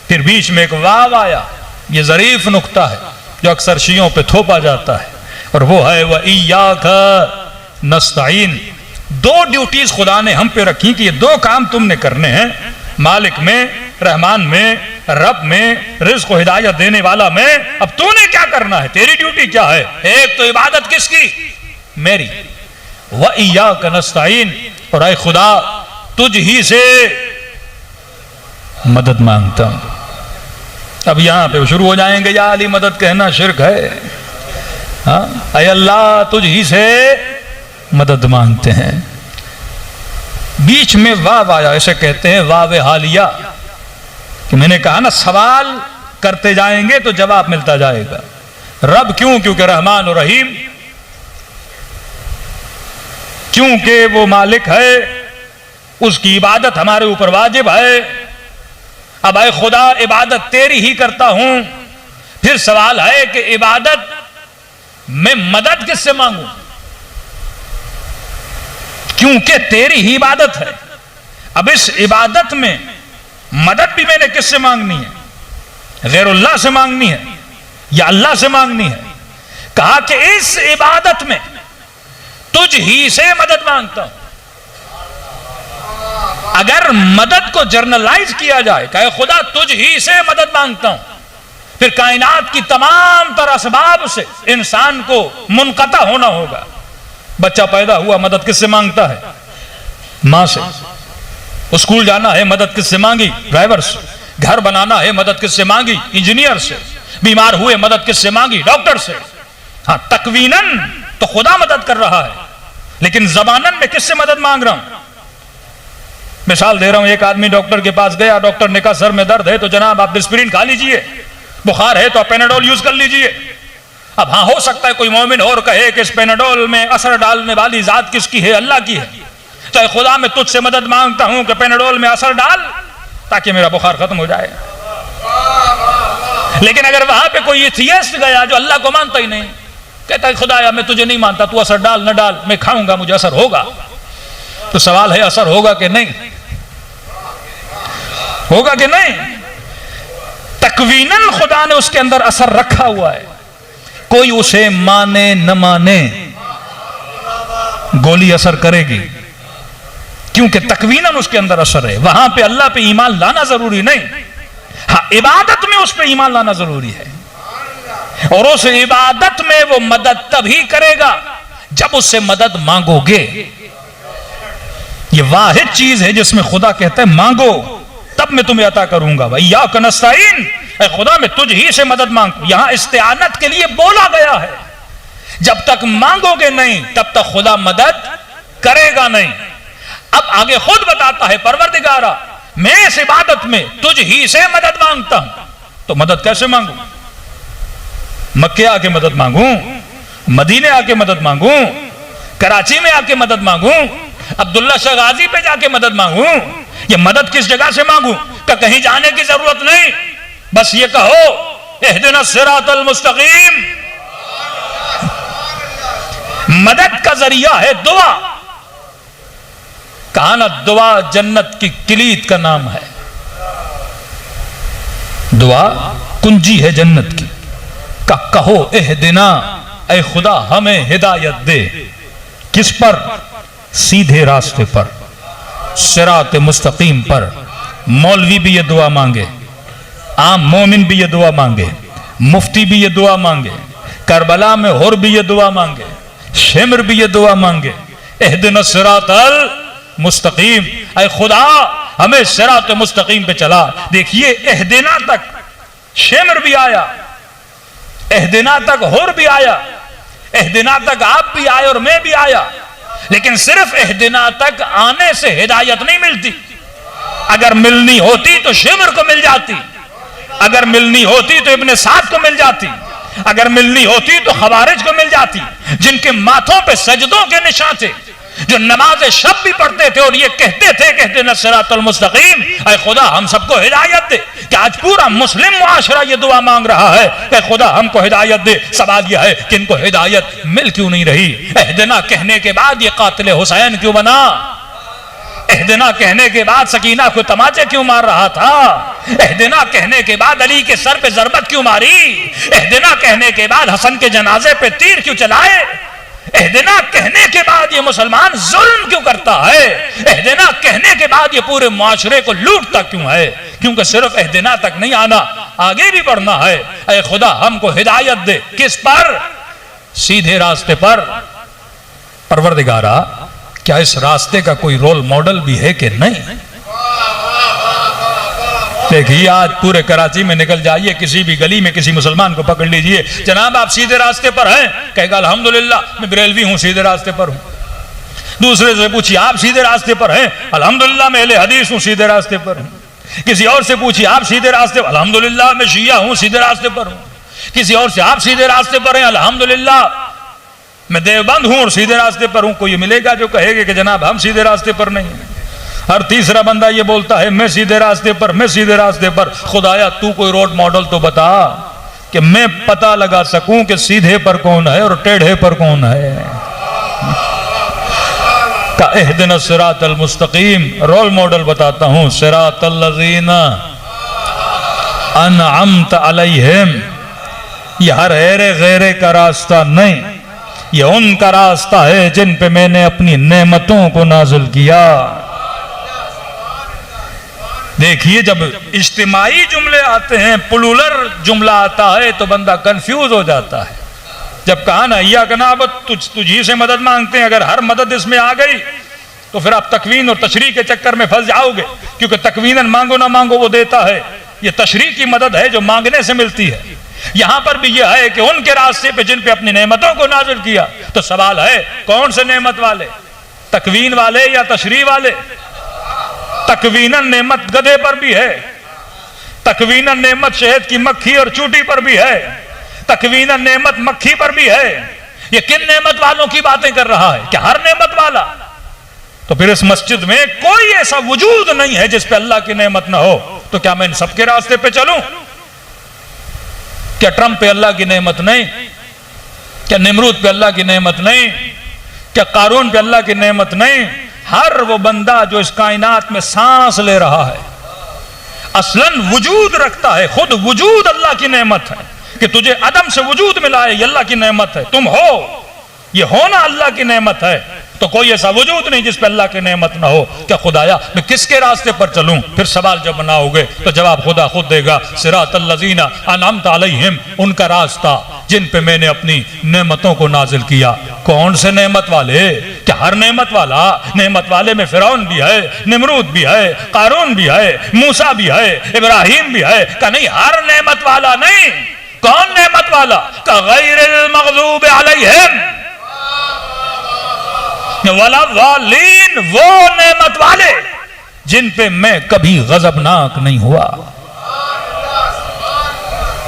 [SPEAKER 1] फिर बीच में एक वाव आया, ये ज़रीफ नुक्ता है जो अक्सर शियों पे थोपा जाता है, और वो है व इय्याक नस्तईन। दो ड्यूटीज खुदा ने हम पे रखी कि ये दो काम तुमने करने हैं, मालिक में, रहमान में, रब में, रिज़्क़ को हिदायत देने वाला में। अब तूने क्या करना है, तेरी ड्यूटी क्या है? एक तो इबादत किसकी? मेरी। व इय्याक नस्तईन, और ऐ खुदा तुझ ही से मदद मांगता हूं। अब यहां पे शुरू हो जाएंगे, या अली मदद कहना शिर्क है। हाँ, ऐ अल्लाह तुझ ही से मदद मांगते हैं। बीच में वाव आया, इसे कहते हैं वाव हालिया, कि मैंने कहा ना सवाल करते जाएंगे तो जवाब मिलता जाएगा। रब क्यों? क्योंकि रहमान और रहीम, क्योंकि वो मालिक है, उसकी इबादत हमारे ऊपर वाजिब है। अब ऐ खुदा इबादत तेरी ही करता हूं। फिर सवाल है कि इबादत में मदद किससे मांगूं? क्योंकि तेरी ही इबादत है। अब इस इबादत में मदद भी मैंने किससे मांगनी है? गैरुल्लाह से मांगनी है या अल्लाह से मांगनी है? कहा कि इस इबादत में तुझ ही से मदद मांगता हूं। अगर मदद को जर्नलाइज किया जाए, कहे खुदा तुझ ही से मदद मांगता हूं, फिर कायनात की तमाम तरह असबाब से इंसान को मुनक़ता होना होगा। बच्चा पैदा हुआ, मदद किससे मांगता है? मां से। स्कूल जाना है, मदद किससे मांगी? ड्राइवर से। घर बनाना है, मदद किससे मांगी? इंजीनियर से। बीमार हुए, मदद किससे मांगी? डॉक्टर से। हाँ, तकवीनन तो खुदा मदद कर रहा है, लेकिन जबानन में किससे मदद मांग रहा हूं? मिसाल दे रहा हूं, एक आदमी डॉक्टर के पास गया, डॉक्टर ने कहा सर में दर्द है तो जनाब आप डिस्प्रिन खा लीजिए, बुखार है तो आप पेनाडोल यूज कर लीजिए। अब हाँ, हो सकता है कोई मोमिन और कहे कि इस पेनाडोल में असर डालने वाली जात किसकी है? अल्लाह की है। तो खुदा मैं तुझसे मदद मांगता हूं कि पेनाडोल में असर डाल ताकि मेरा बुखार खत्म हो जाए। लेकिन अगर वहां पे कोई एथियस्ट गया जो अल्लाह को मानता ही नहीं, कहता है खुदाया मैं तुझे नहीं मानता, तू असर डाल न डाल, मैं खाऊंगा मुझे असर होगा। तो सवाल है असर होगा कि नहीं? होगा कि नहीं? तकवीनन खुदा ने उसके अंदर असर रखा हुआ है। कोई उसे माने न माने, गोली असर करेगी, क्योंकि तकवीनन उसके अंदर असर है। वहां पे अल्लाह पे ईमान लाना जरूरी नहीं, हाँ इबादत में उस पे ईमान लाना जरूरी है। और उस इबादत में वो मदद तभी करेगा जब उससे मदद मांगोगे। ये वाहिद चीज है जिसमें खुदा कहता है मांगो तब मैं तुम्हें अता करूंगा। इय्याक नस्तईन, खुदा मैं तुझ ही से मदद मांगू। यहां इस्तिआनत के लिए बोला गया है। जब तक मांगोगे नहीं तब तक खुदा मदद करेगा नहीं। अब आगे खुद बताता है परवरदिगारा मैं इस इबादत में तुझ ही से मदद मांगता हूं। तो मदद कैसे मांगू? मक्के आके मदद मांगू, मदीने आके मदद मांगू, कराची में आके मदद मांगू, अब्दुल्ला शाह गाजी पे जाके मदद मांगू? ये मदद किस जगह से मांगू? का कहीं जाने की जरूरत नहीं, बस ये कहो इहदिना सिरातल मुस्तकीम। मदद का जरिया है दुआ। कहा ना दुआ जन्नत की किलीद का नाम है। दुआ कुंजी है जन्नत की। का कहो इहदिना, ऐ खुदा हमें हिदायत दे। किस पर? सीधे रास्ते पर, सिरात मुस्तकीम पर। मौलवी भी ये दुआ मांगे, आम मोमिन भी ये दुआ मांगे, मुफ्ती भी ये दुआ मांगे, करबला में हुर भी ये दुआ मांगे, शिमर भी ये दुआ मांगे, इहदिना सिरातल मुस्तकीम, ऐ खुदा हमें सिरात मुस्तकीम पे चला। देखिए इहदिना तक शिमर भी आया, इहदिना तक हुर भी आया, इहदिना तक आप भी आए और मैं भी आया। लेकिन सिर्फ इहदिना तक आने से हिदायत नहीं मिलती। अगर मिलनी होती तो शिमर को मिल जाती, अगर मिलनी होती तो इब्ने साद को मिल जाती, अगर मिलनी होती तो खवारिज को मिल जाती, जिनके माथों पे सजदों के निशान थे, जो नमाज शब भी पढ़ते थे और ये कहते न सिरातल मुस्तकीम, ऐ खुदा हम सबको हिदायत दे। कि आज पूरा मुस्लिम मुआशरा ये दुआ मांग रहा है कि खुदा हमको हिदायत दे। सवाल यह है कि इनको हिदायत मिल क्यों नहीं रही? एहदिना कहने के बाद ये कातिल हुसैन क्यों बना? एहदिना कहने के बाद सकीना को तमाचे क्यों मार रहा था? एहदिना कहने के बाद अली के सर पे जरबत क्यों मारी? एहदिना कहने के बाद हसन के जनाजे पे तीर क्यों चलाए? एहदिना कहने के बाद ये मुसलमान जुल्म क्यों करता है? एहदिना कहने के बाद ये पूरे मुआशरे को लूटता क्यों है? क्योंकि सिर्फ एहदिना तक नहीं आना, आगे भी बढ़ना है। ऐ खुदा हमको हिदायत दे। किस पर? सीधे रास्ते पर। परवरदिगारा, क्या इस रास्ते का कोई रोल मॉडल भी है कि नहीं? देखिए, आज पूरे कराची में निकल जाइए, किसी भी गली में किसी मुसलमान को पकड़ लीजिए, जनाब आप सीधे रास्ते पर हैं? कहेगा अल्हम्दुलिल्लाह मैं बरेलवी हूं, सीधे रास्ते पर हूं। दूसरे से पूछिए आप सीधे रास्ते पर हैं? अल्हम्दुलिल्लाह मैं अहले हदीस हूं, सीधे रास्ते पर हूं। किसी और से पूछिए आप सीधे रास्ते पर? अल्हम्दुलिल्लाह मैं शिया हूं, सीधे रास्ते पर हूं। किसी और से आप सीधे रास्ते पर हैं? अल्हम्दुलिल्लाह मैं देवबंद हूं और सीधे रास्ते पर हूं। कोई मिलेगा जो कहेगा कि जनाब हम सीधे रास्ते पर नहीं? हर तीसरा बंदा ये बोलता है मैं सीधे रास्ते पर, मैं सीधे रास्ते पर। खुदाया तू कोई रोड मॉडल तो बता कि मैं पता लगा सकूं कि सीधे पर कौन है और टेढ़े पर कौन है। का इहदिना सिरातल मुस्तकीम, रोल मॉडल बताता हूं, सिरातल लज़ीना अनअमत अलैहिम। यह हर हेरे गैरे का रास्ता नहीं, यह उनका रास्ता है जिन पे मैंने अपनी नेमतों को नाजिल किया। देखिए, जब इज्तिमाई जुमले आते हैं, प्लूरल जुमला आता है तो बंदा कंफ्यूज हो जाता है। जब कहा ना या कनाबत तुझी से मदद मांगते हैं, अगर हर मदद इसमें आ गई तो फिर आप तकवीन और तशरीह के चक्कर में फंस जाओगे, क्योंकि तकवीनन मांगो ना मांगो वो देता है। ये तशरीह की मदद है जो मांगने से मिलती है। यहां पर भी यह है कि उनके रास्ते पे जिन पे अपनी नेमतों को नाजिल किया। तो सवाल है कौन से नेमत वाले? तकवीन वाले या तशरीह वाले? तकवीनन नेमत गधे पर भी है, तकवीनन नेमत शहद की मक्खी और चूटी पर भी है, तकवीनन नेमत मक्खी पर भी है। ये किन नेमत वालों की बातें कर रहा है? क्या हर नेमत वाला? तो फिर इस मस्जिद में कोई ऐसा वजूद नहीं है जिस पे अल्लाह की नेमत ना हो। तो क्या मैं इन सबके रास्ते पे चलूं? क्या ट्रंप पे अल्लाह की नेमत नहीं? क्या निमरूद पे अल्लाह की नेमत नहीं? क्या कारून पे अल्लाह की नेमत नहीं? हर वो बंदा जो इस कायनात में सांस ले रहा है, असलन वजूद रखता है, खुद वजूद अल्लाह की नेमत है। कि तुझे अदम से वजूद मिला है, ये अल्लाह की नेमत है। तुम हो, ये होना अल्लाह की नेमत है। तो कोई ऐसा वजूद नहीं जिस पे अल्लाह की नेमत ना हो। क्या खुदाया मैं किसके रास्ते पर चलूं? फिर सवाल जब बनाओगे तो जवाब खुदा खुद देगा, सिरातल लज़ीना अनअमत अलैहिम, उनका रास्ता जिन पे मैंने अपनी नेमतों को नाजिल किया। कौन से नेमत वाले? क्या हर नेमत वाला? नेमत वाले में फिरौन भी है, निमरूद भी है, कारून भी है, मूसा भी है, इब्राहिम भी है। का नहीं, हर नेमत वाला नहीं। कौन नेमत वाला? का गैरिल मग़ज़ूब अलैहिम वला वालीन, वो नेमत वाले जिन पे मैं कभी गजबनाक नहीं हुआ।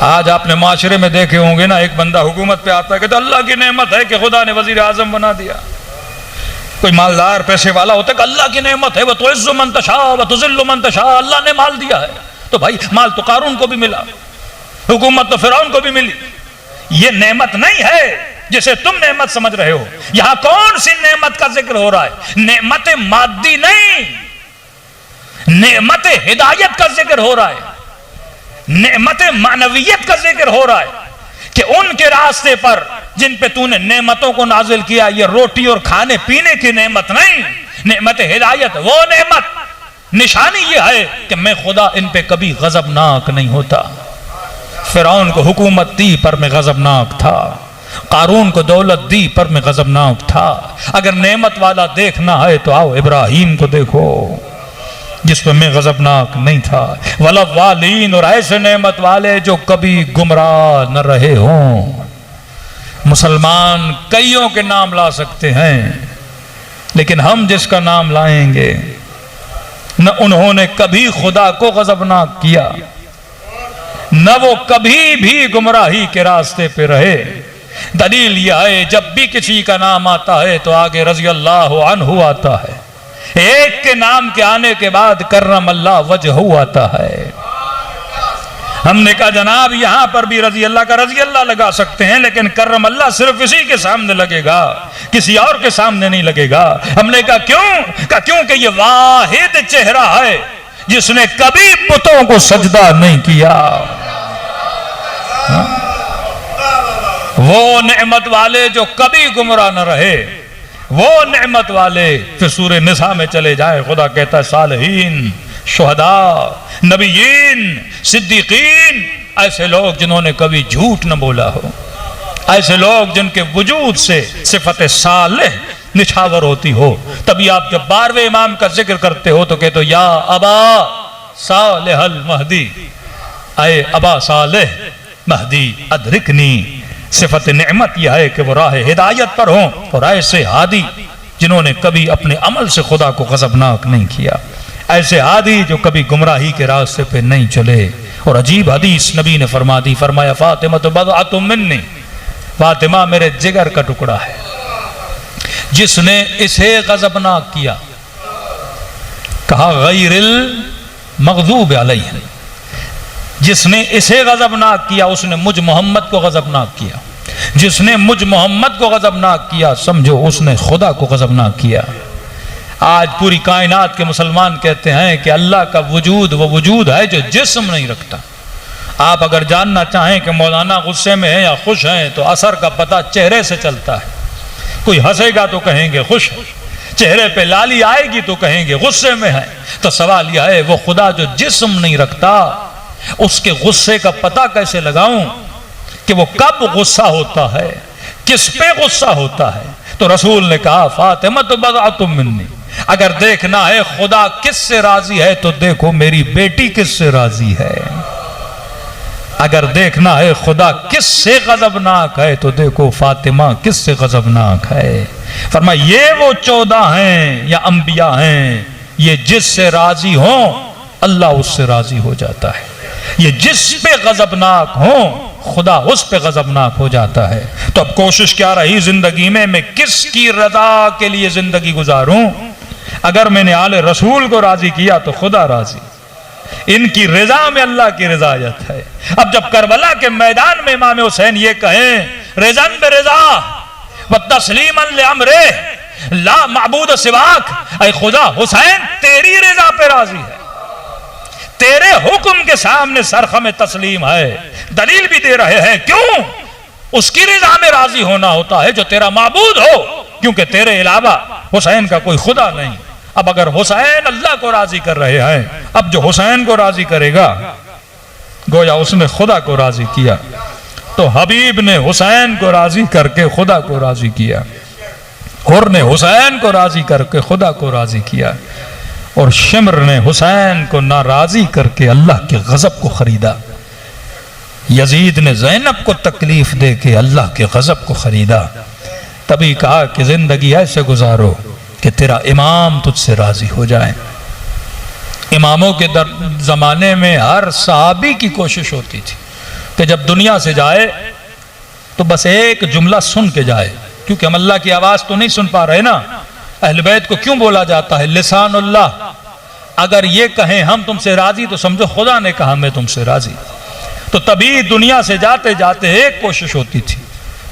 [SPEAKER 1] आज आपने माशरे में देखे होंगे ना, एक बंदा हुकूमत पे आता है कि तो अल्लाह की नेमत है कि खुदा ने वजीर आजम बना दिया। कोई मालदार पैसे वाला होता है कि अल्लाह की नेमत है, वह तो इज़्ज़ु मन तशा व तुज़िल्लु मन तशा, अल्लाह ने माल दिया है। तो भाई माल तो कारून को भी मिला, हुकूमत तो फिरौन को भी मिली। ये नेमत नहीं है जिसे तुम नेमत समझ रहे हो। यहां कौन सी नेमत का जिक्र हो रहा है? नेमत मादी नहीं, नेमत हिदायत का जिक्र हो रहा है, नेमत मानवियत का जिक्र हो रहा है कि उनके रास्ते पर जिन पे तूने नेमतों को नाजिल किया। ये रोटी और खाने पीने की नेमत नहीं, नेमत हिदायत वो नेमत। निशानी ये है कि मैं खुदा इन पे कभी गजबनाक नहीं होता। फिरौन को हुकूमत दी पर मैं गजबनाक था, कारून को दौलत दी पर मैं गजबनाक था। अगर नेमत वाला देखना है तो आओ इब्राहिम को देखो जिस पर मैं गजबनाक नहीं था। वला वालीन, और ऐसे नेमत वाले जो कभी गुमराह न रहे हों। मुसलमान कईयों के नाम ला सकते हैं, लेकिन हम जिसका नाम लाएंगे न उन्होंने कभी खुदा को गजबनाक किया, न वो कभी भी गुमराही के रास्ते पे रहे। दलील यह है जब भी किसी का नाम आता है तो आगे रज़ी अल्लाह अन्हु आता है, एक के नाम के आने के बाद करम अल्लाह वजहू आता है। हमने कहा जनाब यहां पर भी रज़ी अल्लाह का रज़ी अल्लाह लगा सकते हैं, लेकिन करम अल्लाह सिर्फ इसी के सामने लगेगा, किसी और के सामने नहीं लगेगा। हमने कहा क्यों? कहा क्योंकि ये वाहिद चेहरा है जिसने कभी बुतों को सजदा नहीं किया। वो नेमत वाले जो कभी गुमराह न रहे, वो नेमत वाले। फिर सूरह निसा में चले जाए, खुदा कहता है सालिहीन, शुहदा, नबीयीन, सिद्दीकीन, ऐसे लोग जिन्होंने कभी झूठ न बोला हो, ऐसे लोग जिनके वजूद से सिफत सालेह निछावर होती हो। तभी आप जब 12वें इमाम का जिक्र करते हो तो कहते हो या अबा सालेहल महदी, आए अबा सालेह महदी अदरिकनी। सिफत नेमत यह है कि वो राह हिदायत पर हों और ऐसे हादी जिन्होंने कभी अपने अमल से खुदा को गज़बनाक नहीं किया, ऐसे हादी जो कभी गुमराही के रास्ते पे नहीं चले। और अजीब हदीस नबी ने फरमा दी, फरमाया फातिमा तो बदअतुम मिन्नी, फातिमा मेरे जिगर का टुकड़ा है। जिसने इसे गज़बनाक किया, कहा गैरिल मग़ज़ूब अलैहिम, जिसने इसे गज़बनाक किया उसने मुझ मोहम्मद को गज़बनाक किया। जिसने मुझ मोहम्मद को गज़बनाक किया समझो उसने खुदा को गज़बनाक किया। आज पूरी कायनात के मुसलमान कहते हैं कि अल्लाह का वजूद वो वजूद है जो जिस्म नहीं रखता। आप अगर जानना चाहें कि मौलाना गुस्से में है या खुश हैं तो असर का पता चेहरे से चलता है। कोई हंसेगा तो कहेंगे खुश, चेहरे पे लाली आएगी तो कहेंगे गुस्से में है। तो सवाल यह है वो खुदा जो जिस्म नहीं रखता उसके गुस्से का पता कैसे लगाऊं कि वो कब गुस्सा होता है, किस पे गुस्सा होता है। तो रसूल ने कहा फातिमा तो बदअतुम मिन्नी, अगर देखना है खुदा किससे राजी है तो देखो मेरी बेटी किससे राजी है। अगर देखना है खुदा किससे गज़बनाक है तो देखो फातिमा किससे गज़बनाक है। फरमाया ये वो 14 हैं या अंबिया हैं, ये जिससे राजी हो अल्लाह उससे राजी हो जाता है। ये जिस पे गज़बनाक हो खुदा उस पे गज़बनाक हो जाता है। तो अब कोशिश क्या रही जिंदगी में मैं किसकी रजा के लिए जिंदगी गुजारूं। अगर मैंने आले रसूल को राजी किया तो खुदा राजी, इनकी रजा में अल्लाह की रजायत है। अब जब करबला के मैदान में इमाम हुसैन ये कहें रिज़न बिरिज़ा व तस्लीमन लिअम्रे ला माबूद सिवाक, ऐ खुदा हुसैन तेरी रजा पे राजी है, तेरे हुक्म के सामने सरखम तस्लीम है। दलील भी दे रहे हैं क्यों उसकी रजा में राजी होना होता है जो तेरा माबूद हो, क्योंकि तेरे अलावा हुसैन का कोई खुदा नहीं। अब अगर हुसैन अल्लाह को राजी कर रहे हैं, अब जो हुसैन को राजी करेगा गोया उसने खुदा को राजी किया। तो हबीब ने हुसैन को राजी करके खुदा को राजी किया, हुर ने हुसैन को राजी करके खुदा को राजी किया, और शिमर ने हुसैन को नाराजी करके अल्लाह के गजब को खरीदा। यजीद ने ज़ैनब को तकलीफ दे के अल्लाह के गजब को खरीदा। तभी कहा कि जिंदगी ऐसे गुजारो कि तेरा इमाम तुझसे राजी हो जाए। इमामों के जमाने में हर सहाबी की कोशिश होती थी कि जब दुनिया से जाए तो बस एक जुमला सुन के जाए, क्योंकि हम अल्लाह की आवाज तो नहीं सुन पा रहे ना। अहले बैत को क्यों बोला जाता है लिसानुल्लाह? अगर ये कहें हम तुमसे राजी तो समझो खुदा ने कहा मैं तुमसे राजी। तो तभी दुनिया से जाते जाते एक कोशिश होती थी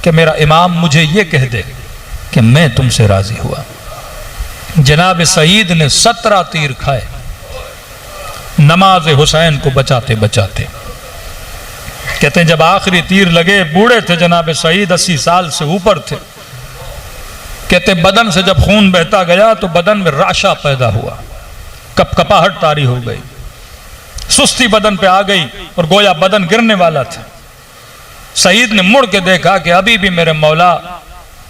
[SPEAKER 1] कि मेरा इमाम मुझे ये कह दे कि मैं तुमसे राजी हुआ। जनाब सईद ने 17 तीर खाए नमाज हुसैन को बचाते बचाते। कहते हैं जब आखिरी तीर लगे, बूढ़े थे जनाब सईद, 80 साल से ऊपर थे। कहते बदन से जब खून बहता गया तो बदन में राशा पैदा हुआ, कपकपाहट तारी हो गई, सुस्ती बदन पे आ गई और गोया बदन गिरने वाला था। सईद ने मुड़ के देखा कि अभी भी मेरे मौला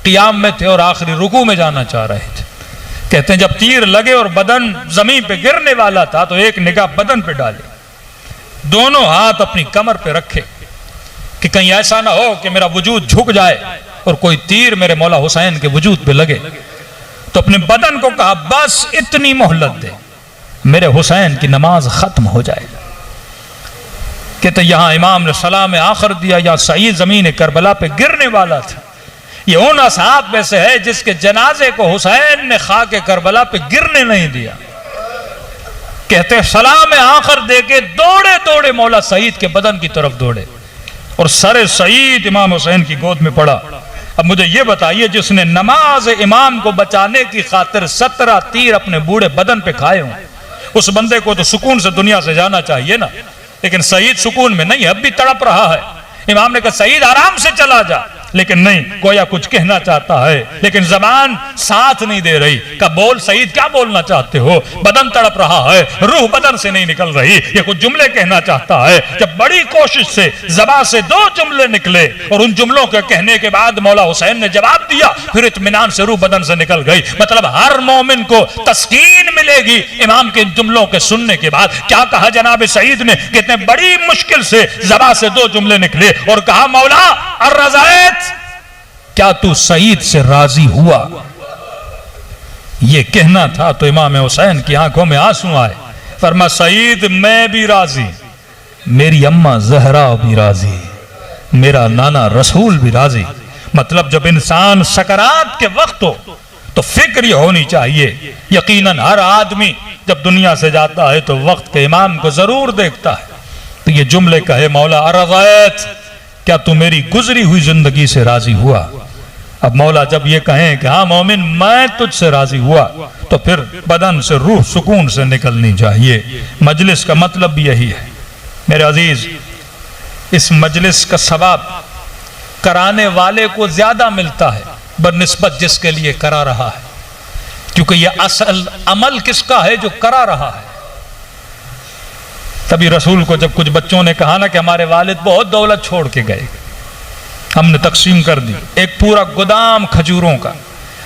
[SPEAKER 1] क़ियाम में थे और आखिरी रुकू में जाना चाह रहे थे। कहते हैं जब तीर लगे और बदन जमीन पे गिरने वाला था तो एक निगाह बदन पे डाली, दोनों हाथ अपनी कमर पे रखे कि कहीं ऐसा ना हो कि मेरा वजूद झुक जाए और कोई तीर मेरे मौला हुसैन के वजूद पे लगे। तो अपने बदन को कहा बस इतनी मोहलत दे, मेरे हुसैन की नमाज खत्म हो जाए। कहते यहाँ इमाम ने सलाम आखिर दिया, यहाँ सईद जमीन करबला पे गिरने वाला था। ये उन असहाब में से है जिसके जनाजे को हुसैन ने खाके करबला पे गिरने नहीं दिया। कहते सलाम आखिर देके दौड़े दौड़े मौला सईद के बदन की तरफ दौड़े और सरे सईद इमाम हुसैन की गोद में पड़ा। अब मुझे ये बताइए, जिसने नमाज इमाम को बचाने की खातिर 17 तीर अपने बूढ़े बदन पे खाए हों, उस बंदे को तो सुकून से दुनिया से जाना चाहिए ना। लेकिन सईद सुकून में नहीं, अब भी तड़प रहा है। इमाम ने कहा सईद आराम से चला जा, लेकिन नहीं, गोया कुछ कहना चाहता है लेकिन जबान साथ नहीं दे रही। का बोल सईद, क्या बोलना चाहते हो? बदन तड़प रहा है, रूह बदन से नहीं निकल रही, ये कुछ जुमले कहना चाहता है। जब बड़ी कोशिश से जबान से 2 जुमले निकले और उन जुमलों के कहने के बाद मौला हुसैन ने जवाब दिया, फिर इत्मीनान से रूह बदन से निकल गई। मतलब हर मोमिन को तस्कीन मिलेगी इमाम के जुमलों के सुनने के बाद। क्या कहा जनाब सईद ने? कितने बड़ी मुश्किल से जबान से 2 जुमले निकले और कहा मौला अर्रज़ायत, क्या तू सईद से राजी हुआ? यह कहना था तो इमाम हुसैन की आंखों में आंसू आए। फरमा सईद मैं भी राजी, मेरी अम्मा जहरा भी राजी, मेरा नाना रसूल भी राजी। मतलब जब इंसान सकरात के वक्त हो तो फिक्र ये होनी चाहिए। यकीनन हर आदमी जब दुनिया से जाता है तो वक्त के इमाम को जरूर देखता है। तो ये जुमले कहे मौला अर्रज़ायत, क्या तू मेरी गुजरी हुई जिंदगी से राजी हुआ? अब मौला जब ये कहें कि हाँ मोमिन मैं तुझसे राजी हुआ, तो फिर बदन से रूह सुकून से निकलनी चाहिए। मजलिस का मतलब भी यही है मेरे अजीज। इस मजलिस का सवाब कराने वाले को ज्यादा मिलता है बनिस्बत जिसके लिए करा रहा है, क्योंकि ये असल अमल किसका है? जो करा रहा है। तभी रसूल को जब कुछ बच्चों ने कहा ना कि हमारे वालिद बहुत दौलत छोड़ के गए, हमने तकसीम कर दी एक पूरा गोदाम खजूरों का,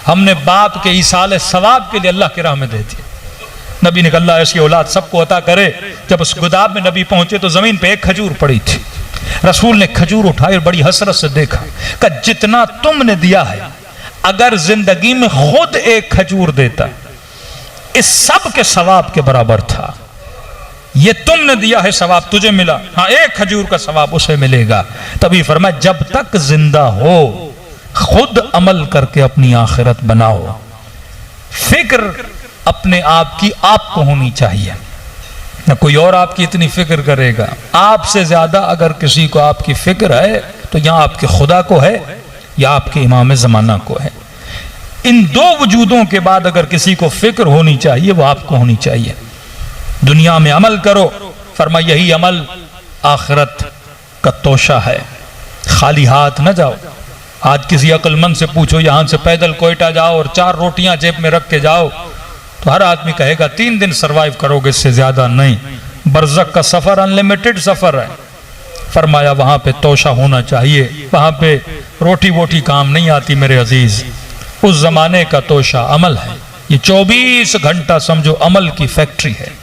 [SPEAKER 1] हमने बाप के ईसाले सवाब के लिए अल्लाह की राह में दे दी। नबी ने कहा अल्लाह ऐसी औलाद सबको अता करे। जब उस गोदाम में नबी पहुंचे तो जमीन पे एक खजूर पड़ी थी। रसूल ने खजूर उठाई और बड़ी हसरत से देखा, कि जितना तुमने दिया है अगर जिंदगी में खुद एक खजूर देता इस सब के सवाब के बराबर था। ये तुमने दिया है सवाब तुझे मिला, हाँ एक खजूर का सवाब उसे मिलेगा। तभी फरमाया जब तक जिंदा हो खुद अमल करके अपनी आखिरत बनाओ। फिक्र अपने आप की आपको होनी चाहिए, न कोई और आपकी इतनी फिक्र करेगा। आपसे ज्यादा अगर किसी को आपकी फिक्र है तो या आपके खुदा को है या आपके इमाम ज़माना को है। इन 2 वजूदों के बाद अगर किसी को फिक्र होनी चाहिए वो आपको होनी चाहिए। दुनिया में अमल करो, फरमा यही अमल आखिरत का तोशा है। खाली हाथ न जाओ। आज किसी अक्लमंद से पूछो यहां से पैदल कोयटा जाओ और 4 रोटियां जेब में रख के जाओ, तो हर आदमी कहेगा 3 दिन सरवाइव करोगे, इससे ज्यादा नहीं। बरज़ख का सफर अनलिमिटेड सफर है। फरमाया वहां पे तोशा होना चाहिए, वहां पे रोटी वोटी काम नहीं आती मेरे अजीज। उस जमाने का तोशा अमल है। ये 24 घंटा समझो अमल की फैक्ट्री है।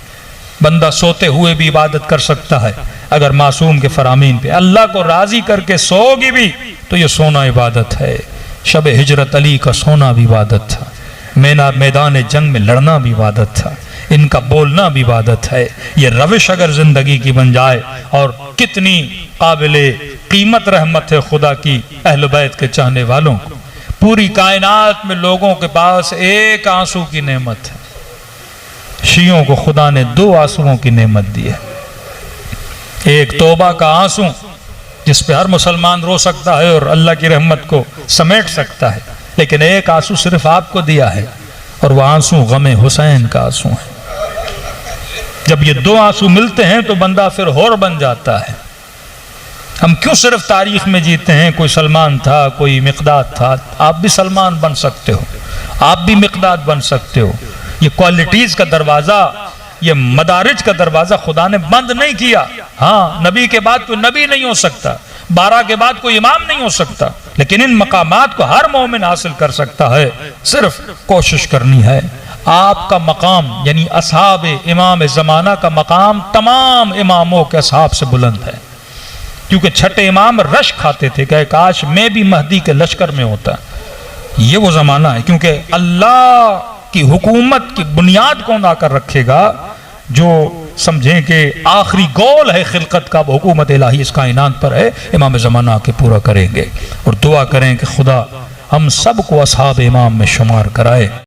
[SPEAKER 1] बंदा सोते हुए भी इबादत कर सकता है अगर मासूम के फरामीन पे अल्लाह को राजी करके सोगी भी तो ये सोना इबादत है। शब हिजरत अली का सोना भी इबादत था, मैदान जंग में लड़ना भी इबादत था, इनका बोलना भी इबादत है। ये रविश अगर जिंदगी की बन जाए, और कितनी काबिले कीमत रहमत है खुदा की अहल बैत के चाहने वालों को। पूरी कायनात में लोगों के पास एक आंसू की नेमत है, शियों को खुदा ने 2 आंसुओं की नेमत दी है। एक तौबा का आंसू जिस पे हर मुसलमान रो सकता है और अल्लाह की रहमत को समेट सकता है, लेकिन एक आंसू सिर्फ आपको दिया है और वह आंसू गमे हुसैन का आंसू है। जब ये 2 आंसू मिलते हैं तो बंदा फिर होर बन जाता है। हम क्यों सिर्फ तारीख में जीते हैं? कोई सलमान था, कोई मिक़दाद था, आप भी सलमान बन सकते हो, आप भी मिक़दाद बन सकते हो। ये क्वालिटीज का दरवाजा, ये मदारिज का दरवाजा खुदा ने बंद नहीं किया। हाँ, नबी के बाद कोई नबी नहीं हो सकता, 12 के बाद कोई इमाम नहीं हो सकता, लेकिन इन मकामात को हर मोमिन हासिल कर सकता है। सिर्फ कोशिश करनी है। आपका मकाम यानी असहाब इमाम ज़माना का मकाम तमाम इमामों के असहाब से बुलंद है, क्योंकि छठे इमाम रश खाते थे कि काश मैं भी महदी के लश्कर में होता। ये वो जमाना है, क्योंकि अल्लाह की हुकूमत की बुनियाद कौन आकर रखेगा? जो समझें कि आखिरी गोल है खिलकत का, हुकूमत इलाही इस कायनात पर है, इमाम ज़माना के पूरा करेंगे। और दुआ करें कि खुदा हम सब को असहाब इमाम में शुमार कराए।